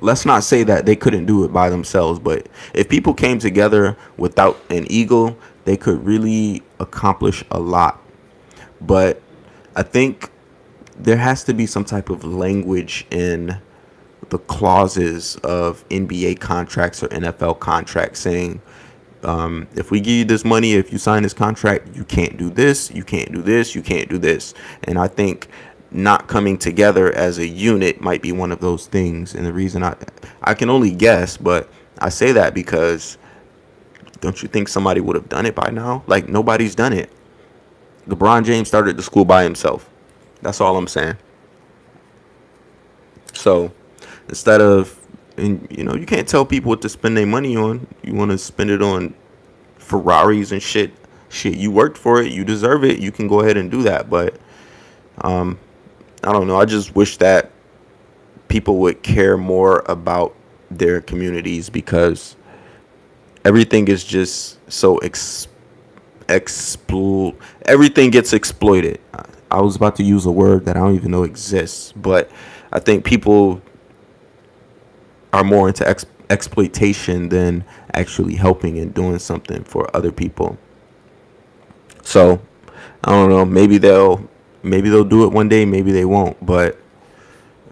let's not say that they couldn't do it by themselves. But if people came together without an ego, they could really accomplish a lot. But I think there has to be some type of language in the clauses of NBA contracts or NFL contracts saying, if we give you this money, if you sign this contract, you can't do this, you can't do this, you can't do this. And I think not coming together as a unit might be one of those things. And the reason I can only guess, but I say that because don't you think somebody would have done it by now? Like, nobody's done it. LeBron James started the school by himself. That's all I'm saying. So instead of, and you can't tell people what to spend their money on. You want to spend it on Ferraris and shit. You worked for it. You deserve it. You can go ahead and do that. But I don't know. I just wish that people would care more about their communities because everything is just so everything gets exploited. I was about to use a word that I don't even know exists, but I think people are more into exploitation than actually helping and doing something for other people. So I don't know. Maybe they'll do it one day. Maybe they won't. But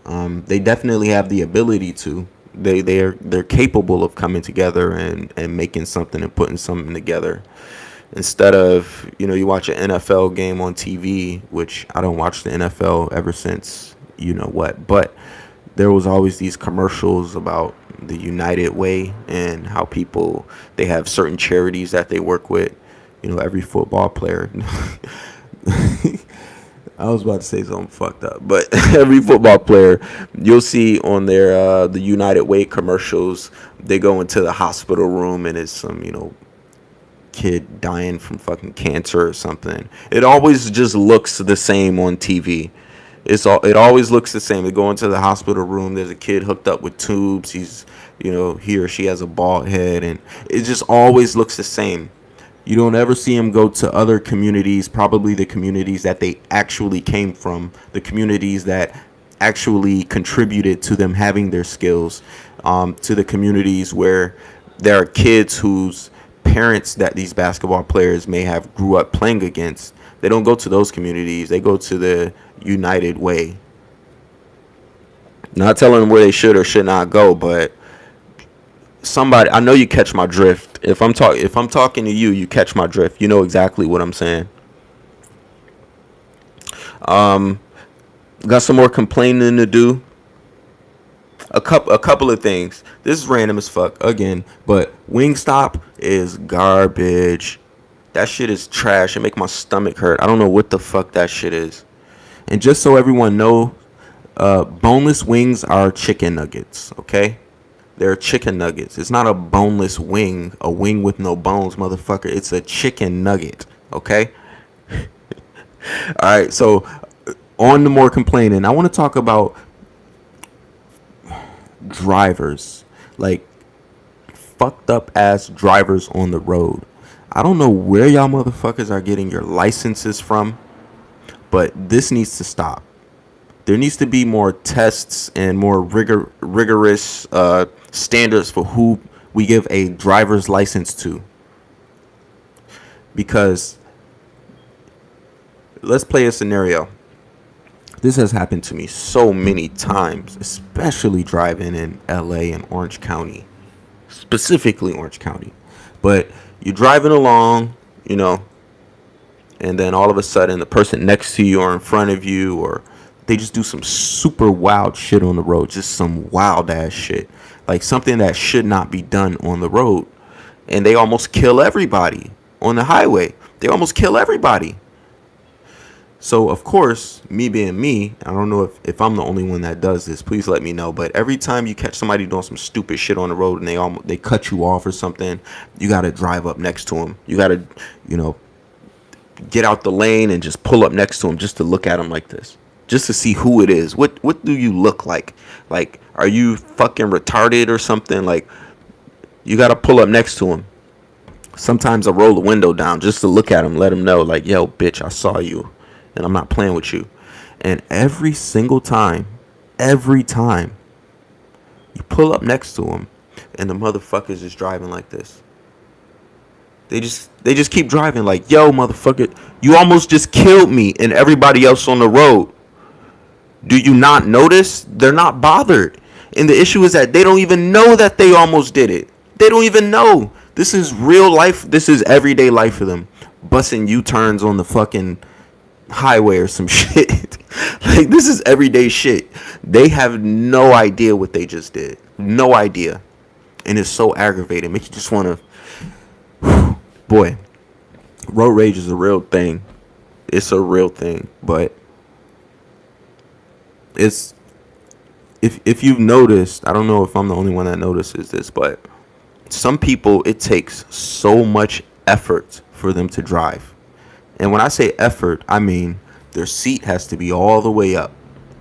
they definitely have the ability to. They're capable of coming together and making something and putting something together. Instead of, you watch an NFL game on TV, which I don't watch the NFL ever since what, but there was always these commercials about the United Way and how people, they have certain charities that they work with. Every football player. I was about to say something fucked up, but every football player you'll see on their the United Way commercials, they go into the hospital room and it's some kid dying from fucking cancer or something. It always just looks the same on TV. It always looks the same. They go into the hospital room. There's a kid hooked up with tubes. He's he or she has a bald head, and it just always looks the same. You don't ever see them go to other communities, probably the communities that they actually came from, the communities that actually contributed to them having their skills, to the communities where there are kids whose parents that these basketball players may have grew up playing against. They don't go to those communities. They go to the United Way. Not telling them where they should or should not go, but somebody, I know you catch my drift. If I'm talking to you, you catch my drift. You know exactly what I'm saying. Got some more complaining to do. A couple of things. This is random as fuck again, but Wingstop is garbage. That shit is trash. It make my stomach hurt. I don't know what the fuck that shit is. And just so everyone know, boneless wings are chicken nuggets. Okay, they're chicken nuggets. It's not a boneless wing, a wing with no bones, motherfucker. It's a chicken nugget. Okay. All right. So on to more complaining. I want to talk about drivers, like fucked up ass drivers on the road. I don't know where y'all motherfuckers are getting your licenses from, but this needs to stop. There needs to be more tests and more rigorous standards for who we give a driver's license to. Because let's play a scenario. This has happened to me so many times, especially driving in LA and Orange County, specifically Orange County. But you're driving along, and then all of a sudden the person next to you or in front of you, or they just do some super wild shit on the road, just some wild ass shit, like something that should not be done on the road. And they almost kill everybody on the highway. They almost kill everybody. So, of course, me being me, I don't know if I'm the only one that does this. Please let me know. But every time you catch somebody doing some stupid shit on the road and they cut you off or something, you got to drive up next to them. You got to, get out the lane and just pull up next to them just to look at them like this. Just to see who it is. What do you look like? Like, are you fucking retarded or something? Like, you got to pull up next to them. Sometimes I roll the window down just to look at them, let them know, like, yo, bitch, I saw you. And I'm not playing with you. And every single time, you pull up next to him, and the motherfuckers just driving like this. They just keep driving like, yo, motherfucker, you almost just killed me and everybody else on the road. Do you not notice? They're not bothered. And the issue is that they don't even know that they almost did it. They don't even know. This is real life. This is everyday life for them. Busting U-turns on the fucking highway or some shit. Like, this is everyday shit. They have no idea what they just did. No idea. And it's so aggravating. Makes you just want to... Boy, road rage is a real thing. It's a real thing. But it's... If you've noticed, I don't know if I'm the only one that notices this, but some people, it takes so much effort for them to drive. And when I say effort, I mean their seat has to be all the way up,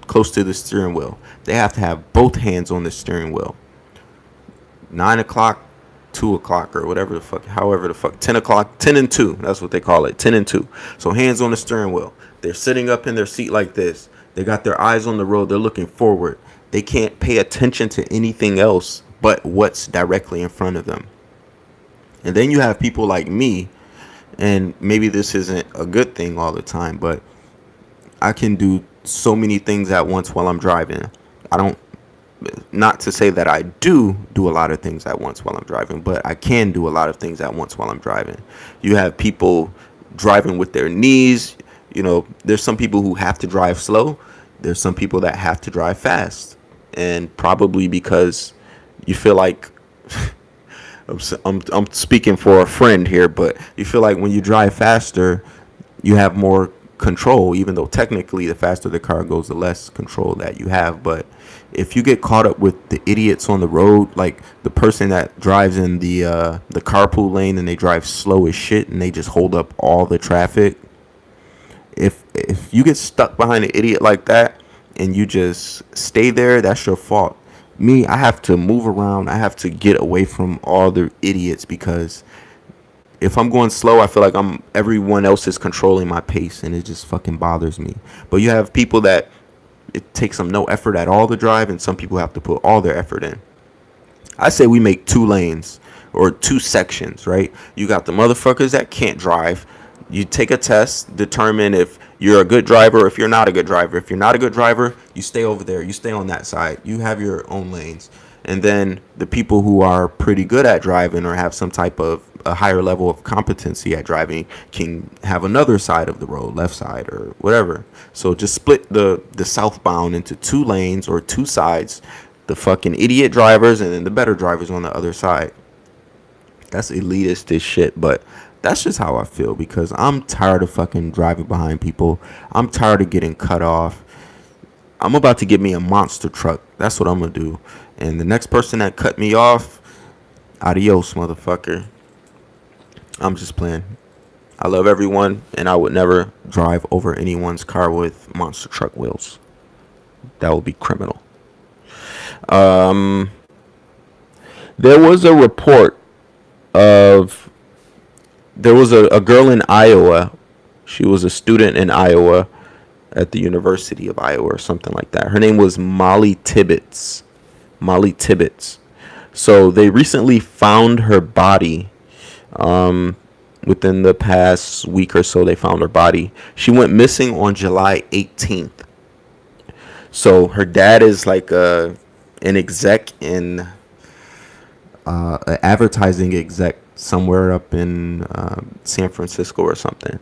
close to the steering wheel. They have to have both hands on the steering wheel. 9 o'clock, 2 o'clock, or whatever the fuck, however the fuck, 10 o'clock, 10 and 2, that's what they call it, 10 and 2. So hands on the steering wheel. They're sitting up in their seat like this. They got their eyes on the road. They're looking forward. They can't pay attention to anything else but what's directly in front of them. And then you have people like me, and maybe this isn't a good thing all the time, but I can do so many things at once while I'm driving. I don't Not to say that I do a lot of things at once while I'm driving, but I can do a lot of things at once while I'm driving. You have people driving with their knees. There's some people who have to drive slow. There's some people that have to drive fast, and probably because you feel like I'm speaking for a friend here, but you feel like when you drive faster, you have more control, even though technically the faster the car goes, the less control that you have. But if you get caught up with the idiots on the road, like the person that drives in the carpool lane and they drive slow as shit and they just hold up all the traffic, if you get stuck behind an idiot like that and you just stay there, that's your fault. Me, I have to move around. I have to get away from all the idiots because if I'm going slow, I feel like everyone else is controlling my pace, and it just fucking bothers me. But you have people that it takes them no effort at all to drive, and some people have to put all their effort in. I say we make 2 lanes or 2 sections, right? You got the motherfuckers that can't drive. You take a test, determine if you're a good driver or if you're not a good driver. If you're not a good driver, you stay over there. You stay on that side. You have your own lanes. And then the people who are pretty good at driving or have some type of a higher level of competency at driving can have another side of the road, left side or whatever. So just split the southbound into 2 lanes or 2 sides. The fucking idiot drivers and then the better drivers on the other side. That's elitist as shit, but that's just how I feel because I'm tired of fucking driving behind people. I'm tired of getting cut off. I'm about to get me a monster truck. That's what I'm gonna do. And the next person that cut me off, adios, motherfucker. I'm just playing. I love everyone, and I would never drive over anyone's car with monster truck wheels. That would be criminal. Um, there was a report of there was a girl in Iowa. She was a student in Iowa at the University of Iowa or something like that. Her name was Molly Tibbetts. Molly Tibbetts. So they recently found her body. Within the past week or so, they found her body. She went missing on July 18th. So her dad is like an exec in an advertising exec somewhere up in San Francisco or something.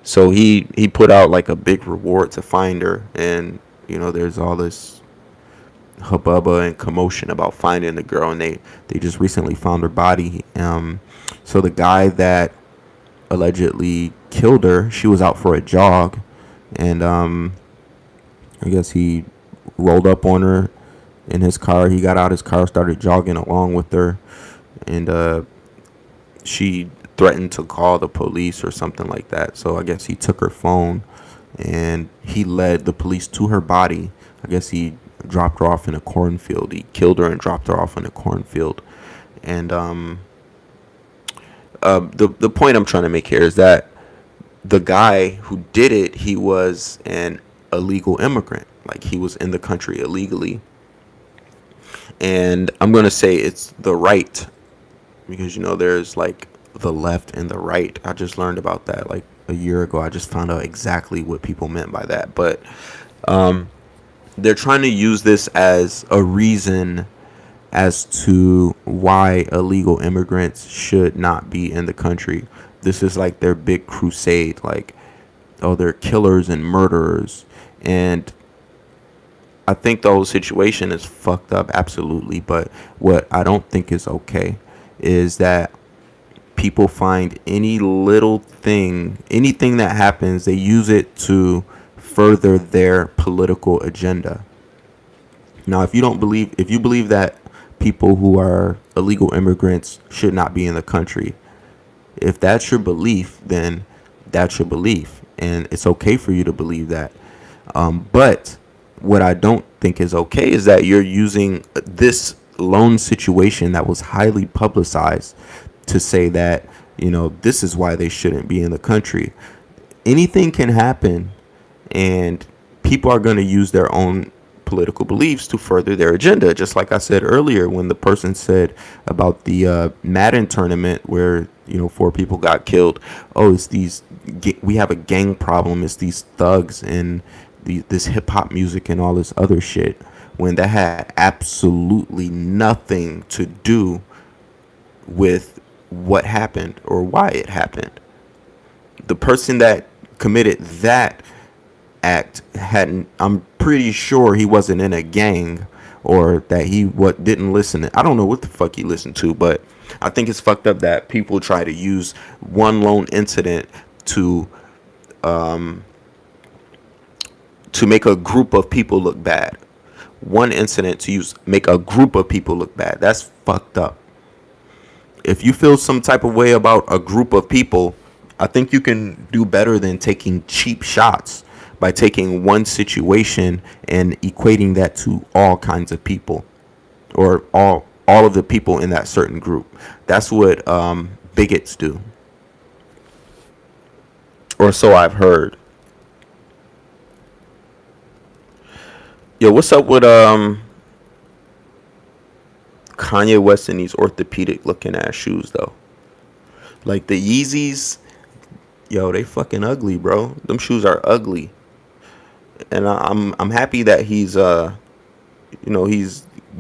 So he put out like a big reward to find her, and there's all this hubbub and commotion about finding the girl, and they just recently found her body. So the guy that allegedly killed her, she was out for a jog, and I guess he rolled up on her in his car. He got out his car, started jogging along with her, and she threatened to call the police or something like that. So I guess he took her phone and he led the police to her body. I guess he dropped her off in a cornfield. He killed her and dropped her off in a cornfield. And the point I'm trying to make here is that the guy who did it, he was an illegal immigrant. Like, he was in the country illegally. And I'm going to say it's the right, because there's like the left and the right. I just learned about that like a year ago. I just found out exactly what people meant by that. But they're trying to use this as a reason as to why illegal immigrants should not be in the country. This is like their big crusade. Like, oh, they're killers and murderers. And I think the whole situation is fucked up, absolutely. But what I don't think is okay is that people find any little thing, anything that happens, they use it to further their political agenda. Now, if you believe that people who are illegal immigrants should not be in the country, if that's your belief, then that's your belief, and it's okay for you to believe that. But what I don't think is okay is that you're using this lone situation that was highly publicized to say that, this is why they shouldn't be in the country. Anything can happen, and people are going to use their own political beliefs to further their agenda. Just like I said earlier, when the person said about the Madden tournament where 4 people got killed. Oh, it's we have a gang problem. It's these thugs and this hip hop music and all this other shit. when that had absolutely nothing to do with what happened or why it happened. The person that committed that act hadn't, I'm pretty sure he wasn't in a gang, or that he what didn't listen to, I don't know what the fuck he listened to, but I think it's fucked up that people try to use one lone incident to make a group of people look bad. One incident to use make a group of people look bad. That's fucked up. If you feel some type of way about a group of people, I think you can do better than taking cheap shots by taking one situation and equating that to all kinds of people, or all of the people in that certain group. That's what bigots do, or so I've heard. Yo, what's up with Kanye West and these orthopedic looking ass shoes though? Like the Yeezys, yo, they fucking ugly, bro. Them shoes are ugly, and I'm happy that he's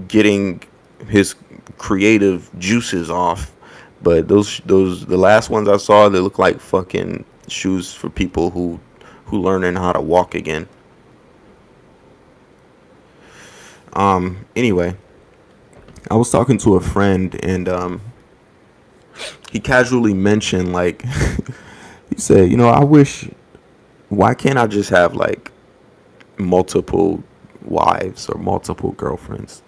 getting his creative juices off. But those the last ones I saw, they look like fucking shoes for people who learning how to walk again. Anyway, I was talking to a friend, and he casually mentioned, like, he said, I wish, why can't I just have like multiple wives or multiple girlfriends?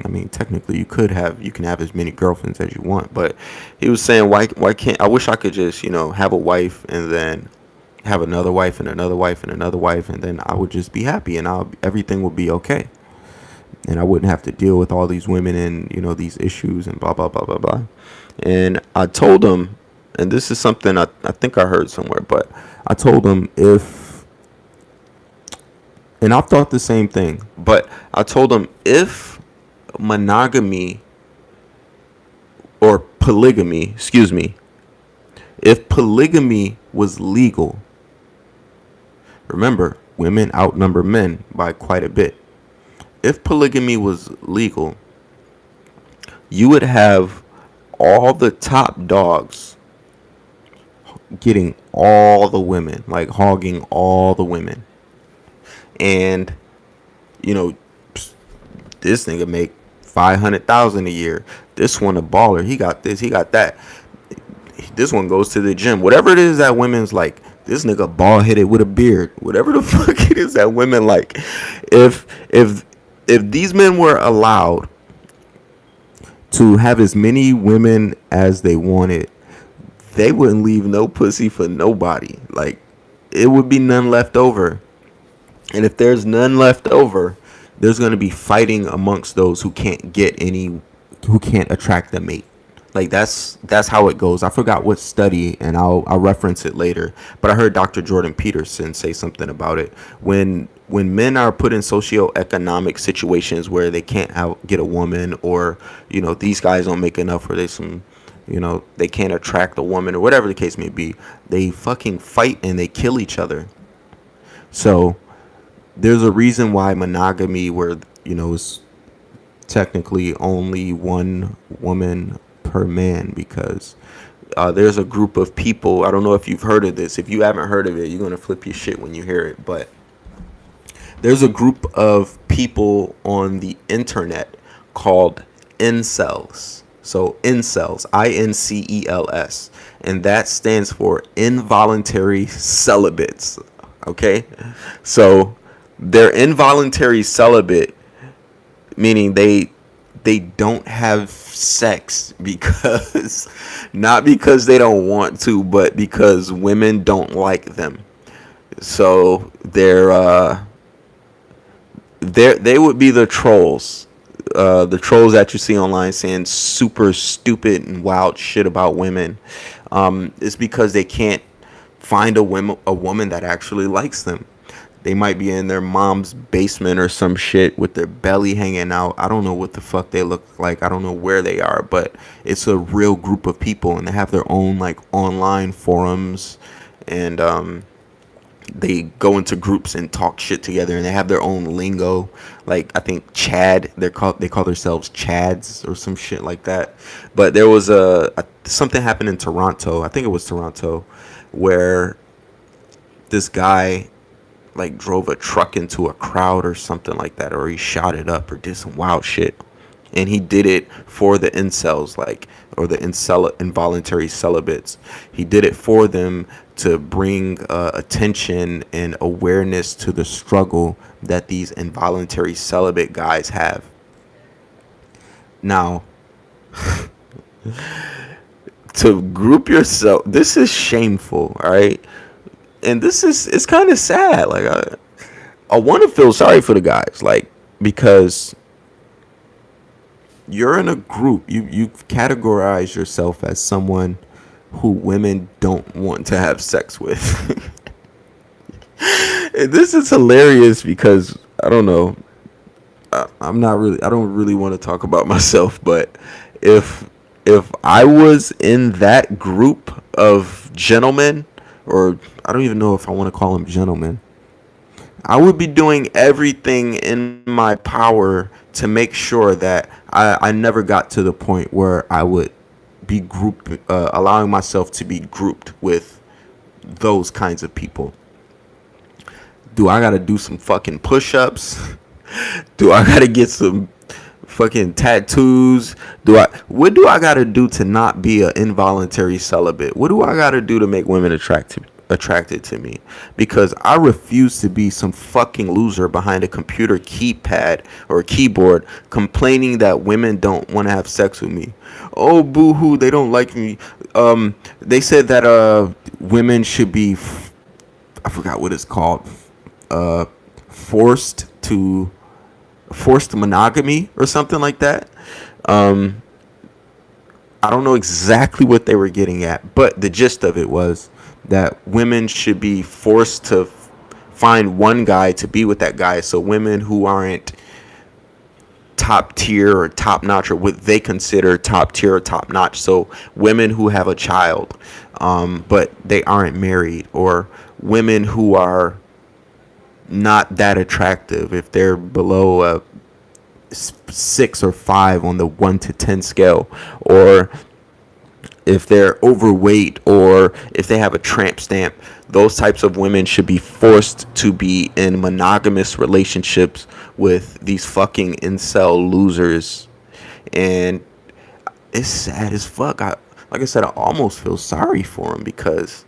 I mean, technically, you can have as many girlfriends as you want, but he was saying, why can't, I wish I could just, have a wife and then have another wife and another wife and another wife, and then I would just be happy, and everything would be okay, and I wouldn't have to deal with all these women and these issues and blah blah blah blah blah. And I told him, and this is something I think I heard somewhere, but I told him, and I've thought the same thing, but I told him, if monogamy or polygamy, excuse me, if polygamy was legal, remember, women outnumber men by quite a bit. If polygamy was legal, you would have all the top dogs getting all the women, like hogging all the women. And this nigga make 500,000 a year. This one a baller. He got this. He got that. This one goes to the gym. Whatever it is that women's like. This nigga bald headed with a beard. Whatever the fuck it is that women like. If these men were allowed to have as many women as they wanted, they wouldn't leave no pussy for nobody. Like, it would be none left over. And if there's none left over, there's going to be fighting amongst those who can't attract the mate. Like, that's how it goes. I forgot what study, and I'll reference it later. But I heard Dr. Jordan Peterson say something about it. When men are put in socioeconomic situations where they can't get a woman, or these guys don't make enough, or they can't attract a woman, or whatever the case may be, they fucking fight and they kill each other. So there's a reason why monogamy, where is technically only one woman per man, because there's a group of people. I don't know if you've heard of this. If you haven't heard of it, you're gonna flip your shit when you hear it. But there's a group of people on the internet called incels. So incels, INCELS, and that stands for involuntary celibates. Okay, so they're involuntary celibate, meaning they don't have sex because not because they don't want to, but because women don't like them. So they would be the trolls. The trolls that you see online saying super stupid and wild shit about women. It's because they can't find a woman that actually likes them. They might be in their mom's basement or some shit with their belly hanging out. I don't know what the fuck they look like. I don't know where they are, but it's a real group of people, and they have their own like online forums, and they go into groups and talk shit together, and they have their own lingo. Like I think Chad, they call themselves Chads or some shit like that. But there was something happened in Toronto. I think it was Toronto, where this guy like drove a truck into a crowd or something like that, or he shot it up or did some wild shit. And he did it for the incels, like, or the involuntary celibates. He did it for them to bring attention and awareness to the struggle that these involuntary celibate guys have. Now, to group yourself, this is shameful, all right? And this is, it's kind of sad. Like, I want to feel sorry for the guys, like, because you're in a group, you categorize yourself as someone who women don't want to have sex with. And this is hilarious because I don't know, I don't really want to talk about myself, but if I was in that group of gentlemen, or I don't even know if I want to call them gentlemen, I would be doing everything in my power to make sure that I never got to the point where I would be allowing myself to be grouped with those kinds of people. Do I gotta do some fucking push-ups? Do I gotta get some fucking tattoos? What do I gotta do to not be an involuntary celibate? What do I gotta do to make women attracted to me? Because I refuse to be some fucking loser behind a computer keypad or keyboard complaining that women don't want to have sex with me. Oh, boo-hoo, they don't like me. They said that women should be I forgot what it's called, uh forced monogamy or something like that. I don't know exactly what they were getting at, but the gist of it was that women should be forced to find one guy to be with that guy. So women who aren't top tier or top notch, or what they consider top tier or top notch. So women who have a child, but they aren't married, or women who are not that attractive if they're below a 6 or 5 on the 1 to 10 scale, or if they're overweight, or if they have a tramp stamp. Those types of women should be forced to be in monogamous relationships with these fucking incel losers. And it's sad as fuck. Like I said, I almost feel sorry for them because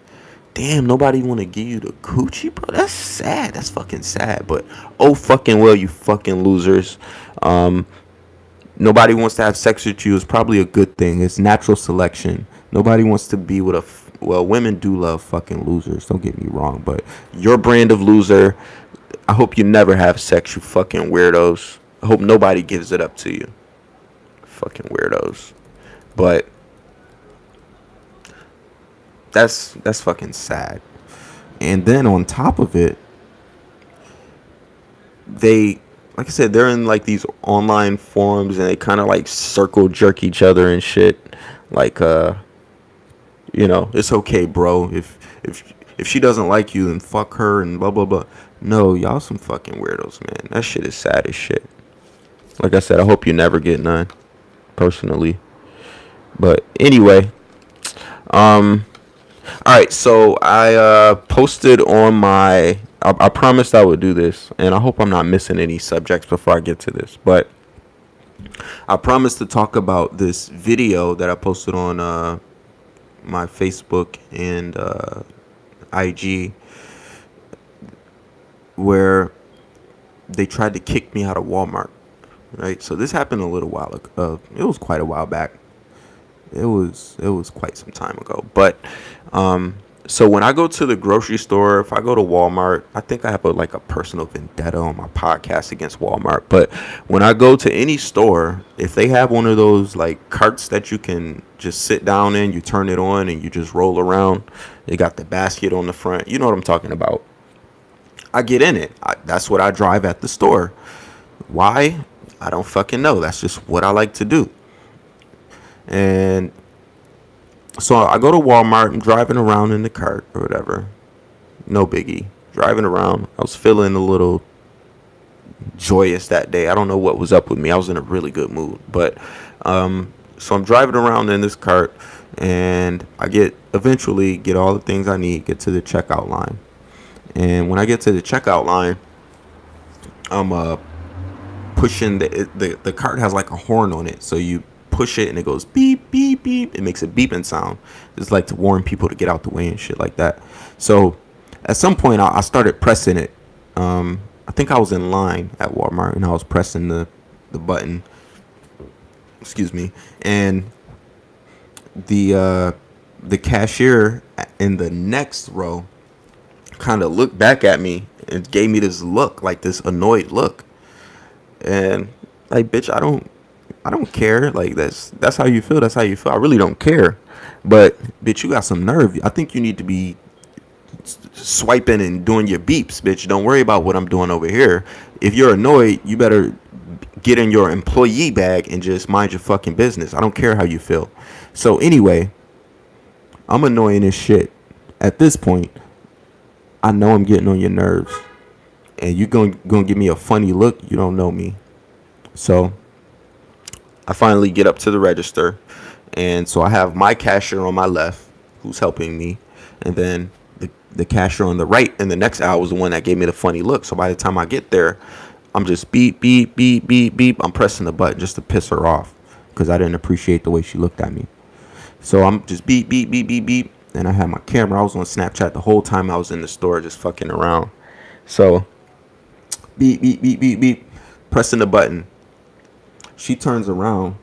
damn, nobody want to give you the coochie, bro. That's sad. That's fucking sad. But oh fucking well, you fucking losers. Nobody wants to have sex with you. It's probably a good thing. It's natural selection. Nobody wants to be with well, women do love fucking losers. Don't get me wrong, but your brand of loser, I hope you never have sex, you fucking weirdos. I hope nobody gives it up to you. Fucking weirdos. But that's fucking sad. And then on top of it, they, like I said, they're in like these online forums and they kind of like circle jerk each other and shit. Like, it's okay, bro. If she doesn't like you, then fuck her and blah blah blah. No, y'all some fucking weirdos, man. That shit is sad as shit. Like I said, I hope you never get none, personally. But anyway, all right. So I posted on my. I promised I would do this, and I hope I'm not missing any subjects before I get to this. But I promised to talk about this video that I posted on my Facebook and IG, where they tried to kick me out of Walmart. Right. So this happened a little while ago. It was quite a while back. It was quite some time ago. But so when I go to the grocery store, if I go to Walmart, I think I have a personal vendetta on my podcast against Walmart. But when I go to any store, if they have one of those like carts that you can just sit down in, you turn it on and you just roll around, they got the basket on the front. You know what I'm talking about. I get in it. That's what I drive at the store. Why? I don't fucking know. That's just what I like to do. And so I go to Walmart. I'm driving around in the cart or whatever. No biggie. driving around. I was feeling a little joyous that day. I don't know what was up with me. I was in a really good mood. But so I'm driving around in this cart, and I eventually get all the things I need, get to the checkout line. And when I get to the checkout line, I'm pushing the cart has like a horn on it. So you push it and it goes beep beep beep. It makes a beeping sound. It's like to warn people to get out the way and shit like that. So at some point I started pressing it. I think I was in line at Walmart and I was pressing the button. Excuse me. And the cashier in the next row kind of looked back at me and gave me this look, like this annoyed look. And like, bitch, I don't care. Like that's how you feel. That's how you feel. I really don't care. But bitch, you got some nerve. I think you need to be swiping and doing your beeps, bitch. Don't worry about what I'm doing over here. If you're annoyed, you better get in your employee bag and just mind your fucking business. I don't care how you feel. So anyway, I'm annoying as shit. At this point, I know I'm getting on your nerves, and you gonna give me a funny look. You don't know me. So I finally get up to the register, and so I have my cashier on my left who's helping me, and then the cashier on the right in the next aisle was the one that gave me the funny look. So by the time I get there, I'm just beep beep beep beep beep. I'm pressing the button just to piss her off because I didn't appreciate the way she looked at me. So I'm just beep beep beep beep beep, and I had my camera. I was on Snapchat the whole time I was in the store just fucking around. So beep beep beep beep beep, pressing the button. She turns around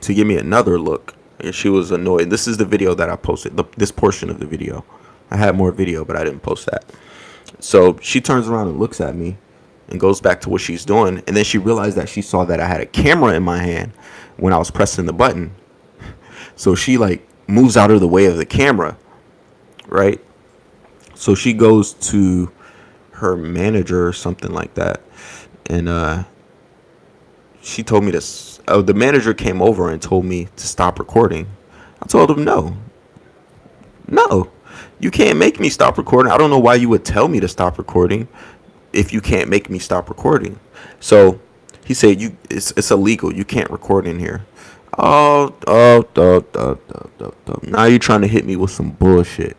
to give me another look, and she was annoyed. This is the video that I posted, this portion of the video. I had more video, but I didn't post that. So she turns around and looks at me and goes back to what she's doing. And then she realized that she saw that I had a camera in my hand when I was pressing the button. So she like moves out of the way of the camera, right? So she goes to her manager or something like that. And she told me this. The manager came over and told me to stop recording. I told him no. You can't make me stop recording. I don't know why you would tell me to stop recording if you can't make me stop recording. So he said, it's illegal. You can't record in here. Oh, now you're trying to hit me with some bullshit.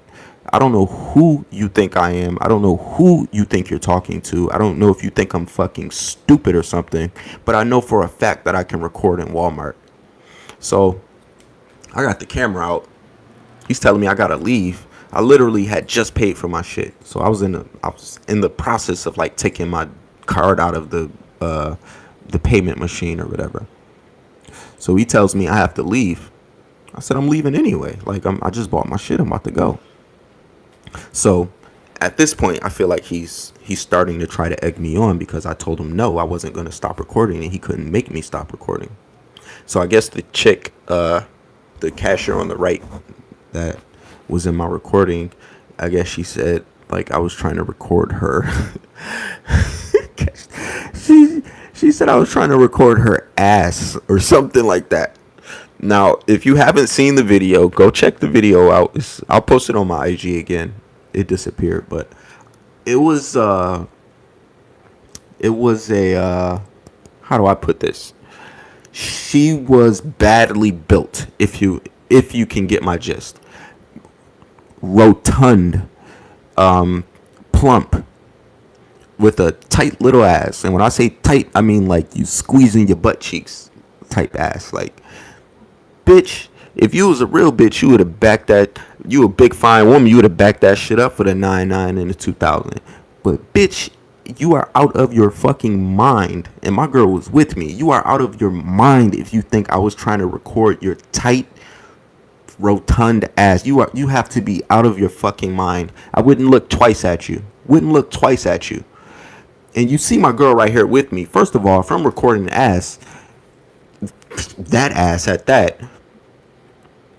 I don't know who you think I am. I don't know who you think you're talking to. I don't know if you think I'm fucking stupid or something. But I know for a fact that I can record in Walmart. So I got the camera out. He's telling me I gotta leave. I literally had just paid for my shit. So I was in the process of like taking my card out of the payment machine or whatever. So he tells me I have to leave. I said I'm leaving anyway. Like I just bought my shit. I'm about to go. So at this point, I feel like he's starting to try to egg me on because I told him no, I wasn't going to stop recording, and he couldn't make me stop recording. So I guess the chick, the cashier on the right that was in my recording, I guess she said like I was trying to record her. She said I was trying to record her ass or something like that. Now, if you haven't seen the video, go check the video out. I'll post it on my IG again. It disappeared, but it was a how do I put this? She was badly built, if you can get my gist. Rotund, plump, with a tight little ass. And when I say tight, I mean like you squeezing your butt cheeks type ass. Like, bitch, if you was a real bitch, you would have backed that. You a big fine woman, you would have backed that shit up for the 99 and the 2000. But bitch, you are out of your fucking mind. And my girl was with me. You are out of your mind if you think I was trying to record your tight, rotund ass. You have to be out of your fucking mind. I wouldn't look twice at you. And you see my girl right here with me. First of all, if I'm recording the ass, that ass at that.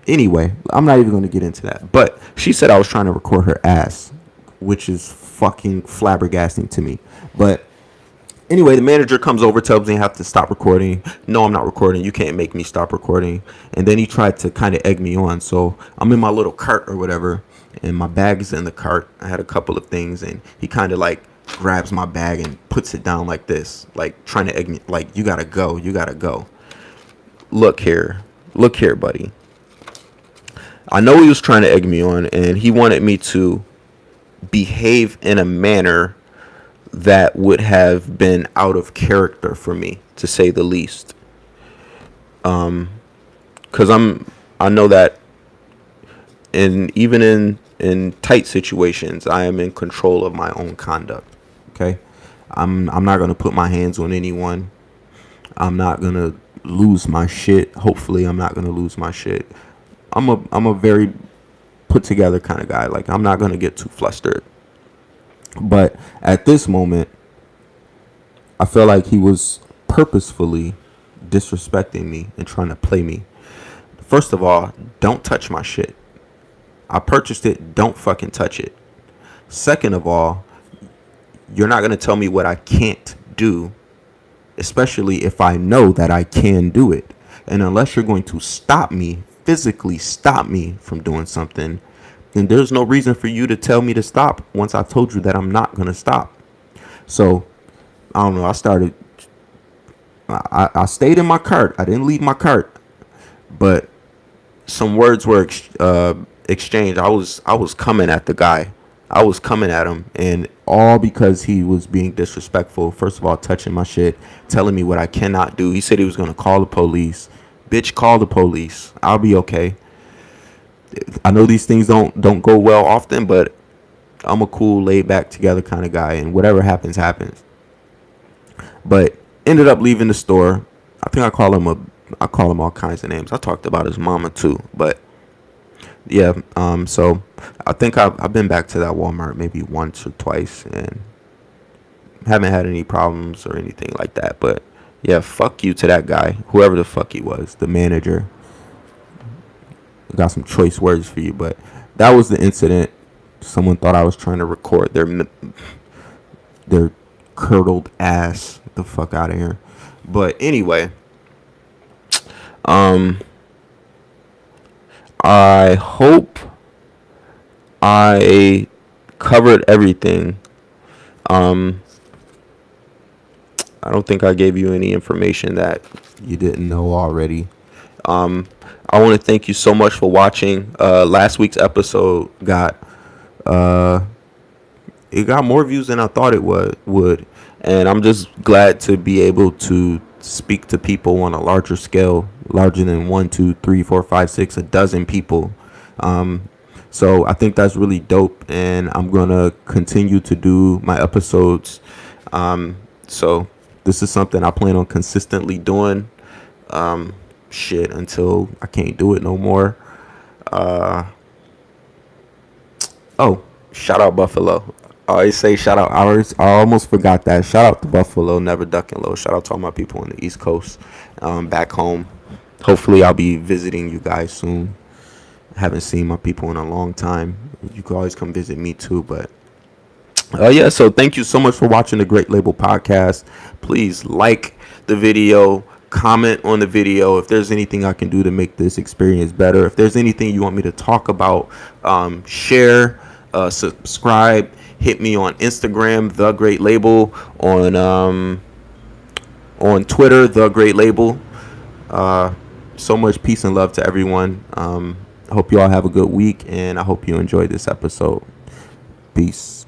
Anyway, I'm not even going to get into that. But she said I was trying to record her ass, which is fucking flabbergasting to me. But anyway, the manager comes over, tells me I have to stop recording. No, I'm not recording. You can't make me stop recording. And then he tried to kind of egg me on. So I'm in my little cart or whatever. and my bag is in the cart. I had a couple of things, and he kind of like grabs my bag and puts it down like this, like trying to egg me, like, you gotta go, you gotta go. Look here, buddy. I know he was trying to egg me on, and he wanted me to behave in a manner that would have been out of character for me, to say the least. Because I know that even in tight situations, I am in control of my own conduct. Okay, I'm not gonna put my hands on anyone. I'm not gonna lose my shit. Hopefully, I'm not gonna lose my shit. I'm a very put together kind of guy. Like, I'm not gonna get too flustered. But at this moment, I feel like he was purposefully disrespecting me and trying to play me. First of all, don't touch my shit. I purchased it. Don't fucking touch it. Second of all, you're not going to tell me what I can't do, especially if I know that I can do it. And unless you're going to stop me, physically stop me from doing something, then there's no reason for you to tell me to stop once I've told you that I'm not going to stop. So, I don't know. I stayed in my cart. I didn't leave my cart. But some words were exchanged. I was coming at the guy. I was coming at him, and all because he was being disrespectful. First of all, touching my shit, telling me what I cannot do. He said he was going to call the police. Bitch, call the police. I'll be okay. I know these things don't go well often, but I'm a cool, laid back, together kind of guy, and whatever happens, happens. But ended up leaving the store. I think I call him all kinds of names. I talked about his mama too, but yeah. So I think I've been back to that Walmart maybe once or twice, and haven't had any problems or anything like that. But yeah, fuck you to that guy, whoever the fuck he was, the manager. Got some choice words for you, but that was the incident. Someone thought I was trying to record their curdled ass. Get the fuck out of here. But anyway, I hope I covered everything. I don't think I gave you any information that you didn't know already. I want to thank you so much for watching. Last week's episode got more views than I thought it would, and I'm just glad to be able to speak to people on a larger scale, larger than 1, 2, 3, 4, 5, 6, a dozen people. So I think that's really dope, and I'm gonna continue to do my episodes. So this is something I plan on consistently doing. Until I can't do it no more. Oh, shout out Buffalo. I always say shout out ours. I almost forgot that. Shout out to Buffalo, never ducking low. Shout out to all my people on the East Coast, back home. Hopefully I'll be visiting you guys soon. I haven't seen my people in a long time. You can always come visit me too, but yeah, so thank you so much for watching the Great Label Podcast. Please like the video, comment on the video. If there's anything I can do to make this experience better, if there's anything you want me to talk about, share, subscribe, hit me on Instagram, The Great Label, on Twitter, The Great Label. So much peace and love to everyone. I hope you all have a good week, and I hope you enjoyed this episode. Peace.